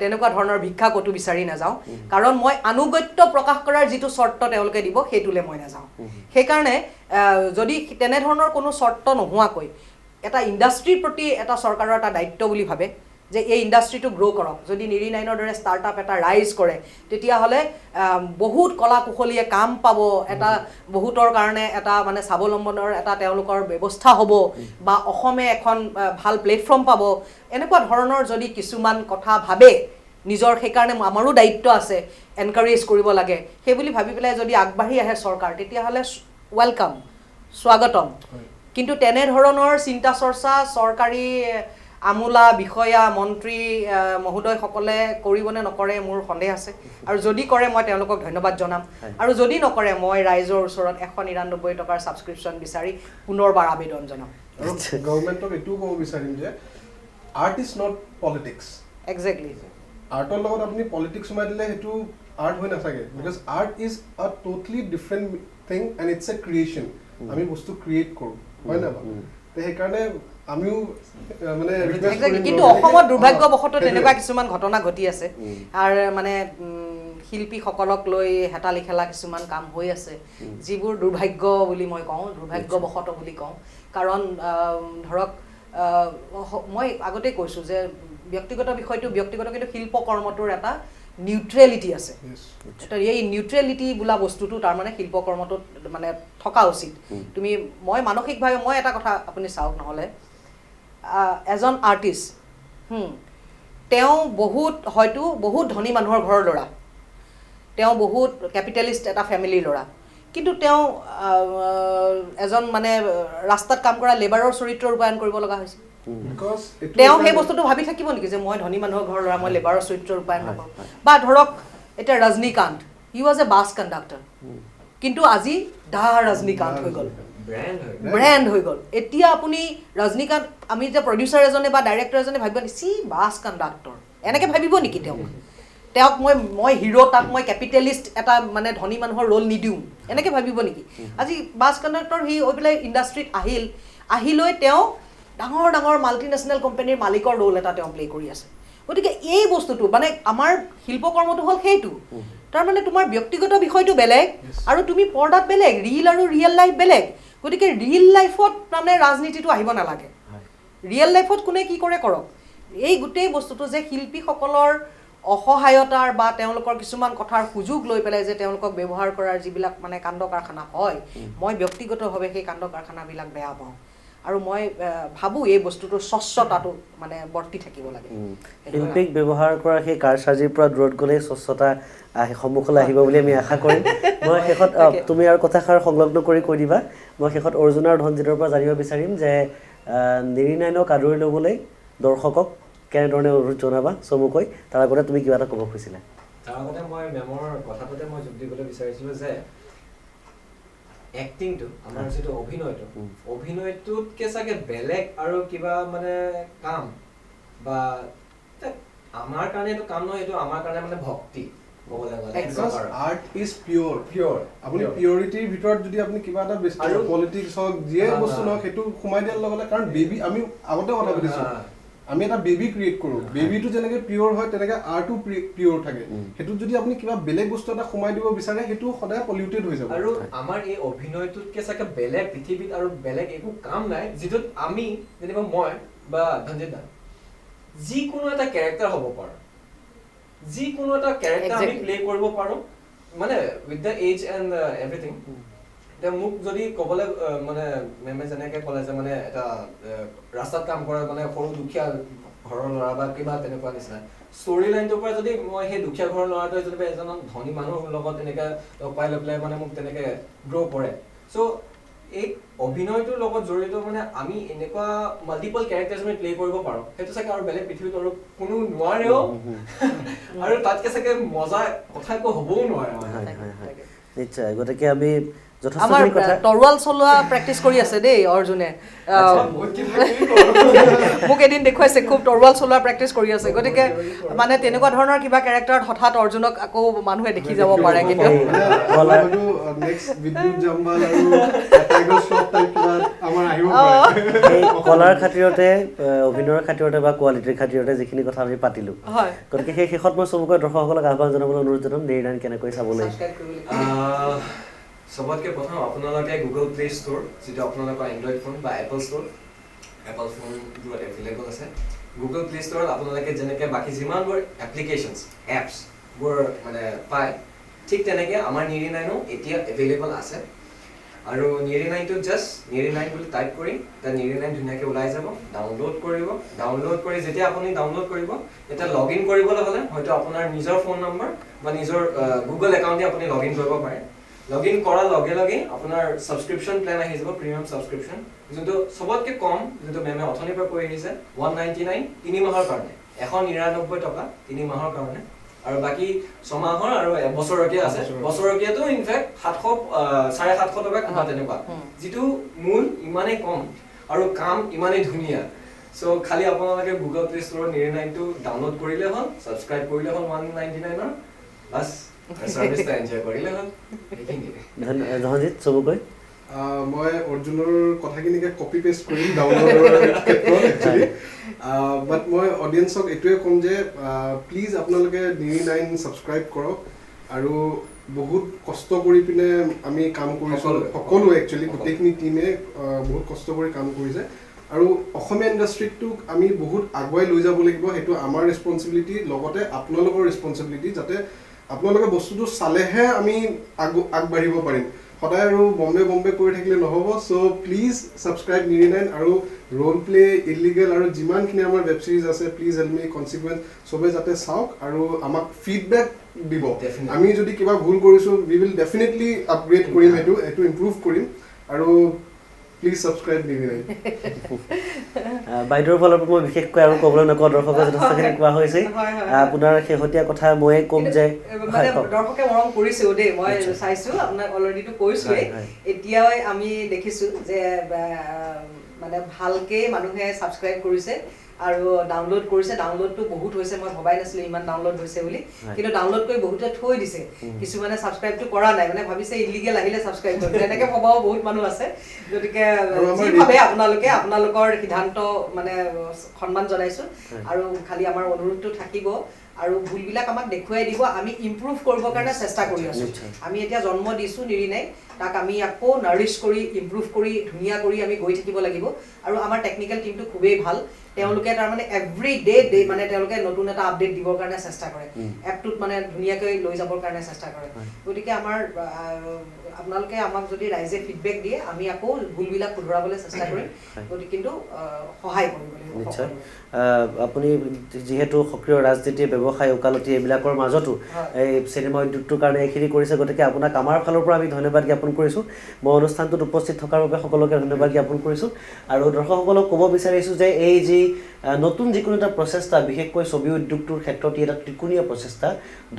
তেনেকুৱা ধৰণৰ ভিক্ষা ক'তো বিচাৰি নাযাওঁ কাৰণ মই আনুগত্য প্ৰকাশ কৰাৰ যিটো চৰ্ত তেওঁলোকে দিব সেইটোলৈ মই নাযাওঁ সেইকাৰণে যদি তেনেধৰণৰ কোনো চৰ্ত নোহোৱাকৈ এটা ইণ্ডাষ্ট্ৰীৰ প্ৰতি এটা চৰকাৰৰ এটা দায়িত্ব বুলি ভাবে যে এই ইণ্ডাষ্ট্ৰীটো গ্ৰ' কৰক যদি নিৰিনাইনৰ দৰে ষ্টাৰ্টআপ এটা ৰাইজ কৰে তেতিয়াহ'লে বহুত কলা কুশলীয়ে কাম পাব এটা বহুতৰ কাৰণে এটা মানে স্বাৱলম্বনৰ এটা তেওঁলোকৰ ব্যৱস্থা হ'ব বা অসমে এখন ভাল প্লেটফৰ্ম পাব এনেকুৱা ধৰণৰ যদি কিছুমান কথা ভাবে নিজৰ সেইকাৰণে আমাৰো দায়িত্ব আছে এনকাৰেজ কৰিব লাগে সেই বুলি ভাবি পেলাই যদি আগবাঢ়ি আহে চৰকাৰ তেতিয়াহ'লে ৱেলকাম স্বাগতম কিন্তু তেনেধৰণৰ চিন্তা চৰ্চা চৰকাৰী আমোলা বিষয়া মন্ত্ৰী মহোদয়সকলে কৰিবনে নকৰে মোৰ সন্দেহ আছে আৰু যদি কৰে মই তেওঁলোকক ধন্যবাদ জনাম আৰু যদি নকৰে মই ৰাইজৰ ওচৰত 199 টকাৰ ছাবস্ক্ৰিপশ্যন বিচাৰি পুনৰবাৰ আবেদন জনাম আৰু গভৰ্ণমেণ্টক এইটোও ক'ব বিচাৰিম যে art is not politics exactly আৰ্টৰ লগত আপুনি পলিটিক্স সোমাই দিলে সেইটো আৰ্ট হৈ নাথাকে because art is a totally different thing and it's a creation আমি বস্তু ক্ৰিয়েট কৰোঁ হয় নাই বাৰু সেইকাৰণে আমিও মানে কিন্তু অসমত দুৰ্ভাগ্যবশতঃ তেনেকুৱা কিছুমান ঘটনা ঘটি আছে আৰু মানে শিল্পীসকলক লৈ হেতালি খেলা কিছুমান কাম হৈ আছে যিবোৰ দুৰ্ভাগ্য বুলি মই কওঁ দুৰ্ভাগ্যবশতঃ বুলি কওঁ কাৰণ ধৰক মই আগতেই কৈছোঁ যে ব্যক্তিগত বিষয়টো ব্যক্তিগত কিন্তু শিল্পকৰ্মটোৰ এটা নিউট্ৰেলিটি আছে এই নিউট্ৰেলিটি বোলা বস্তুটো তাৰমানে শিল্পকৰ্মটোত মানে থকা উচিত তুমি মই মানসিকভাৱে মই এটা কথা আপুনি চাওক নহ'লে এজন আৰ্টিষ্ট তেওঁ হয়তো বহুত ধনী মানুহৰ ঘৰৰ ল'ৰা তেওঁ বহুত কেপিটেলিষ্ট এটা ফেমিলিৰ ল'ৰা কিন্তু তেওঁ এজন মানে ৰাস্তাত কাম কৰা লেবাৰৰ চৰিত্ৰ ৰূপায়ণ কৰিব লগা হৈছে তেওঁ সেই বস্তুটো ভাবি থাকিব নেকি যে মই ধনী মানুহৰ ঘৰৰ ল'ৰা মই লেবাৰৰ চৰিত্ৰ ৰূপায়ণ নকৰোঁ বা ধৰক এতিয়া Rajinikanth he was a bus conductor কিন্তু আজি দা ৰজনীকান্ত হৈ গ'ল ব্ৰেণ্ড হৈ গ'ল এতিয়া আপুনি ৰজনীকান্ত আমি এতিয়া প্ৰডিউচাৰ এজনে বা ডাইৰেক্টৰ এজনে ভাবিব নেকি বাছ কণ্ডাক্টৰ এনেকৈ ভাবিব নেকি তেওঁক মই হিৰো তাক মই কেপিটেলিষ্ট এটা মানে ধনী মানুহৰ ৰোল নিদিওঁ এনেকৈ ভাবিব নেকি আজি বাছ কণ্ডাক্টৰ সি হৈ পেলাই ইণ্ডাষ্ট্ৰীত আহিলৈ তেওঁ ডাঙৰ ডাঙৰ মাল্টিনেশ্যনেল কোম্পানীৰ মালিকৰ ৰোল এটা তেওঁ প্লে' কৰি আছে গতিকে এই বস্তুটো মানে আমাৰ শিল্পকৰ্মটো হ'ল সেইটো তাৰমানে তোমাৰ ব্যক্তিগত বিষয়টো বেলেগ আৰু তুমি পৰ্দাত বেলেগ ৰিল আৰু ৰিয়েল লাইফ বেলেগ গতিকে ৰিয়েল লাইফত মানে ৰাজনীতিটো আহিব নালাগে ৰিয়েল লাইফত কোনে কি কৰে কৰক এই গোটেই বস্তুটো যে শিল্পীসকলৰ অসহায়তাৰ বা তেওঁলোকৰ কিছুমান কথাৰ সুযোগ লৈ পেলাই যে তেওঁলোকক ব্যৱহাৰ কৰাৰ যিবিলাক মানে কাণ্ড কাৰখানা হয় মই ব্যক্তিগতভাৱে সেই কাণ্ড কাৰখানাবিলাক বেয়া পাওঁ আৰু মই ভাবোঁ এই বস্তুটোৰ স্বচ্ছতাটো মানে বৰ্তি থাকিব লাগে শিল্পীক ব্যৱহাৰ কৰা সেই কাৰচাজিৰ পৰা দূৰত গ'লে স্বচ্ছতা সন্মুখলৈ আহিব বুলি আমি আশা কৰিম মই শেষত তুমি আৰু কথাষাৰ সংলগ্ন কৰি কৈ দিবা মই শেষত অৰ্জুন আৰু ধনজিতৰ পৰা জানিব বিচাৰিম যে নিৰিনাইনক আদৰি ল'বলৈ দৰ্শকক কেনেধৰণে অনুৰোধ জনাবা চমুকৈ তাৰ আগতে তুমি কিবা এটা ক'ব খুজিছিলা তাৰ আগতে মই মেমৰ কথাটোতে মই যোগ দিবলৈ বিচাৰিছিলোঁ যে এক্টিংটো আমাৰ যিটো অভিনয়টোতকৈ চাগে বেলেগ আৰু কিবা মানে কাম বা আমাৰ কাৰণে এইটো কাম নহয়, এইটো আমাৰ কাৰণে মানে ভক্তি ক'বলৈ গ'লে Because art is pure. আপুনি পিউৰিটিৰ ভিতৰত যদি আপুনি কিবা এটা বেছি আৰু পলিটিক্স হওক যিয়ে বস্তু নহওক সেইটো সোমাই দিয়াৰ লগে লগে, কাৰণ বেবী আমি আগতে কথা পাতিছোঁ, আমি এটা বেবী ক্ৰিয়েট কৰোঁ, বেবীটো যেনেকে পিয়ৰ হয় তেনেকে আৰ্টো পিয়ৰ থাকে, সেইটোত যদি আপুনি কিবা বেলেগ বস্তু এটা সোমাই দিব বিচাৰে সেইটো সদায় পলিউটেড হৈ যাব। আৰু আমাৰ এই অভিনয়টোতকে চাগে বেলেগ পৃথিৱীত আৰু বেলেগ একো কাম নাই যিটোত আমি যেনিবা মই বা ধনজিত দা যিকোনো এটা কেৰেক্টাৰ হ'ব পাৰোঁ, যিকোনো এটা কেৰেক্টাৰ আমি প্লে কৰিব পাৰোঁ, মানে with the age and everything. এতিয়া মোক যদি ক'বলৈ মানে মেমে যেনেকে ক'লে যে মানে এটা ৰাস্তাত কাম কৰা মানে সৰু দুখীয়া ঘৰৰ ল'ৰা বা কিবা তেনেকুৱা নিচিনা ষ্টৰি লাইনটোৰ পৰা যদি মই সেই দুখীয়া ঘৰৰ ল'ৰাটোৱে যদি এজন ধনী মানুহৰ লগত তেনেকে লগ পাই লৈ পেলাই মানে মোক তেনেকে গ্ৰ' কৰে, চ' এই অভিনয়টোৰ লগত জড়িত মানে আমি এনেকুৱা মাল্টিপল কেৰেক্টাৰ্ছ আমি প্লে কৰিব পাৰোঁ, সেইটো চাগে আৰু বেলেগ পৃথিৱীত আৰু কোনো নোৱাৰেও আৰু তাতকে চাগে মজা কথা একো হ'বও নোৱাৰে। নিশ্চয়, গতিকে আমি আমাৰ যথেষ্টখিনি কথা তৰোৱাল চলোৱা প্ৰেক্টিচ কৰি আছে দেই অৰ্জুনে, মোক এদিন দেখুৱাইছে খুব তৰোৱাল চলোৱা প্ৰেক্টিচ কৰি আছে, গতিকে মানে তেনেকুৱা ধৰণৰ কিবা কেৰেক্টাৰত হঠাৎ অৰ্জুনক আকৌ মানুহে দেখি যাব পাৰে। কিন্তু কলাৰ খাতিৰতে, অভিনয়ৰ খাতিৰতে বা কোৱালিটিৰ খাতিৰতে যিখিনি কথা আমি পাতিলোঁ, গতিকে সেই শেষত মই চমুকৈ দৰ্শকসকলক আহ্বান জনাবলৈ অনুৰোধ জনাম নিৰ্ণয় কেনেকৈ চাবলৈ। চবতকৈ প্ৰথম আপোনালোকে গুগল প্লে ষ্ট'ৰ, যিটো আপোনালোকৰ এণ্ড্ৰইড ফোন বা এপল ষ্ট'ৰ, এপল ফোনবোৰত এভেইলেবল আছে। গুগল প্লে ষ্ট'ৰত আপোনালোকে যেনেকৈ বাকী যিমানবোৰ এপ্লিকেশ্যনছ এপছবোৰ মানে পায়, ঠিক তেনেকৈ আমাৰ 99ও এতিয়া এভেইলেবল আছে। আৰু 99টো জাষ্ট 99 বুলি টাইপ কৰি তাত 99 ধুনীয়াকৈ ওলাই যাব, ডাউনলোড কৰিব। ডাউনলোড কৰি যেতিয়া আপুনি ডাউনলোড কৰিব, তেতিয়া লগ ইন কৰিবলৈ হ'লে হয়তো আপোনাৰ নিজৰ ফোন নম্বৰ বা নিজৰ গুগল একাউণ্টে আপুনি লগ ইন কৰিব পাৰে। লগ ইন কৰাৰ লগে লগে আপোনাৰ ছাবস্ক্ৰিপশ্যন প্লেন আহি যাব, প্ৰিমিয়াম ছাবস্ক্ৰিপশ্যন, যোনটো চবতকৈ কম, যোনটো মেমে অথনিৰ পৰা কৈ আহিছে 199 তিনি মাহৰ কাৰণে, 199 টকা তিনি মাহৰ কাৰণে। আৰু বাকী 6 মাহৰ আৰু এবছৰকীয়া আছে। বছৰকীয়াটো ইনফেক্ট 700-750 টকা কিবা তেনেকুৱা, যিটো মূল ইমানেই কম আৰু কাম ইমানেই ধুনীয়া। চ' খালি আপোনালোকে গুগল প্লে ষ্ট'ৰৰ 99টো ডাউনলোড কৰিলে হ'ল, ছাবস্ক্ৰাইব কৰিলে হ'ল 199ৰ, বাছ সাৰ্ভিসটা এনজয় কৰিলে হ'ল। ধনজিত চবুকৈ মই অৰ্জুনৰ কথাখিনিকে কপি পেষ্ট কৰিম ডাউনলোডৰ ক্ষেত্ৰত একচুৱেলি, বাট মই অডিয়েঞ্চক এইটোৱে ক'ম যে প্লিজ আপোনালোকে 99 ছাবস্ক্ৰাইব কৰক। আৰু বহুত কষ্ট কৰি পিনে আমি কাম কৰিছোঁ, সকলোৱে একচুৱেলি গোটেইখিনি টিমে বহুত কষ্ট কৰি কাম কৰিছে। আৰু অসমীয়া ইণ্ডাষ্ট্ৰিটোক আমি বহুত আগুৱাই লৈ যাব লাগিব, সেইটো আমাৰ ৰেছপনচিবিলিটি, লগতে আপোনালোকৰ ৰেছপনচিবিলিটি, যাতে আপোনালোকে বস্তুটো চালেহে আমি আগবাঢ়িব পাৰিম। সদায় আৰু বম্বে কৰি থাকিলে নহ'ব। চ' প্লিজ ছাবস্ক্ৰাইব 99 আৰু ৰোল প্লে, ইলিগেল আৰু যিমানখিনি আমাৰ ৱেব ছিৰিজ আছে, প্লিজ হেল্প মি, কনচিকুৱেঞ্চ চবে যাতে চাওক আৰু আমাক ফিডবেক দিব। আমি যদি কিবা ভুল কৰিছোঁ, উই উইল ডেফিনেটলি আপগ্ৰেড কৰিম, সেইটো ইম্প্ৰুভ কৰিম। আৰু প্লিজ ছাবস্ক্ৰাইব 99। বাইদেউৰ ফালৰ পৰা মই বিশেষকৈ আৰু ক'বলৈ নকওঁ, দৰ্শকে যথেষ্টখিনি কোৱা হৈছে। আপোনাৰ শেহতীয়া কথা ময়ে ক'ম যে দৰ্শকে মৰম কৰিছেও দেই, মই চাইছোঁ, আপোনাক অলৰেডিটো কৈছোঁৱেই। এতিয়াও আমি দেখিছোঁ যে মানে ভালকৈ মানুহে ছাবস্ক্ৰাইব কৰিছে আৰু ডাউনলোড কৰিছে। ডাউনলোডটো বহুত হৈছে, মই ভবাই নাছিলোঁ ইমান ডাউনলোড হৈছে বুলি, কিন্তু ডাউনলোড কৰি বহুতে থৈ দিছে। কিছুমানে ছাবস্ক্ৰাইবটো কৰা নাই, মানে ভাবিছে ইলিগেল আহিলে ছাবস্ক্ৰাইব কৰিব, এনেকৈ ভবাও বহুত মানুহ আছে। গতিকে যি ভাবে আপোনালোকে, আপোনালোকৰ সিদ্ধান্ত মানে সন্মান জনাইছোঁ। আৰু খালি আমাৰ অনুৰোধটো থাকিব আৰু ভুলবিলাক আমাক দেখুৱাই দিব, আমি ইম্প্ৰুভ কৰিবৰ কাৰণে চেষ্টা কৰি আছোঁ। আমি এতিয়া জন্ম দিছোঁ 99, তাক আমি আকৌ নাৰিছ কৰি ইম্প্ৰুভ কৰি ধুনীয়া কৰি আমি গৈ থাকিব লাগিব। আৰু আমাৰ টেকনিকেল টিমটো খুবেই ভাল, তেওঁলোকে তাৰমানে এভৰি ডে মানে তেওঁলোকে নতুন এটা আপডেট দিবৰ কাৰণে চেষ্টা কৰে, এপটোত মানে ধুনীয়াকৈ লৈ যাবৰ কাৰণে চেষ্টা কৰে। গতিকে আমাৰ আপোনালোকে আমাক যদি ৰাইজে ফিডবেক দিয়ে, আমি আকৌ ভুলবিলাক শুধৰাবলৈ চেষ্টা কৰিম, গতিকে কিন্তু সহায় কৰিব লাগিব। নিশ্চয়, আপুনি যিহেতু সক্ৰিয় ৰাজনীতি, ব্যৱসায়, ওকালতি এইবিলাকৰ মাজতো এই চিনেমা উদ্যোগটোৰ কাৰণে এইখিনি কৰিছে, গতিকে আপোনাক আমাৰ ফালৰ পৰা আমি ধন্যবাদ জ্ঞাপন কৰিছোঁ। মই অনুষ্ঠানটোত উপস্থিত থকাৰ বাবে সকলোকে ধন্যবাদ জ্ঞাপন কৰিছোঁ। আৰু দৰ্শকসকলক ক'ব বিচাৰিছোঁ যে এই যি নতুন যিকোনো এটা প্ৰচেষ্টা, বিশেষকৈ ছবি উদ্যোগটোৰ ক্ষেত্ৰত ই এটা ত্ৰিকোণীয়া প্ৰচেষ্টা,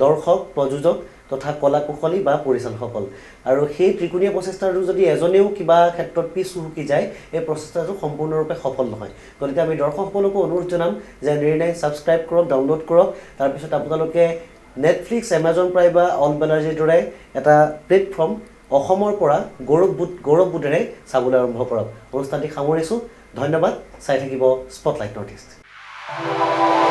দৰ্শক, প্ৰযোজক তথা কলা কুশলী বা পৰিচালকসকল আৰু সেই ত্ৰিকোণীয়া প্ৰচেষ্টাটো যদি এজনেও কিবা ক্ষেত্ৰত পিছ হুহুকি যায় এই প্ৰচেষ্টাটো সম্পূৰ্ণৰূপে সফল নহয় গতিকে আমি দৰ্শকসকলকো অনুৰোধ জনাম যে নিৰ্ণয় ছাবস্ক্ৰাইব কৰক ডাউনলোড কৰক তাৰপিছত আপোনালোকে নেটফ্লিক্স এমাজন প্ৰাইম বা অল বেলাৰ্জিৰ দৰে এটা প্লেটফৰ্ম অসমৰ পৰা গৌৰৱবোধেৰে চাবলৈ আৰম্ভ কৰক অনুষ্ঠানটি সামৰিছোঁ ধন্যবাদ চাই থাকিব স্পটলাইট নৰ্থ ইষ্ট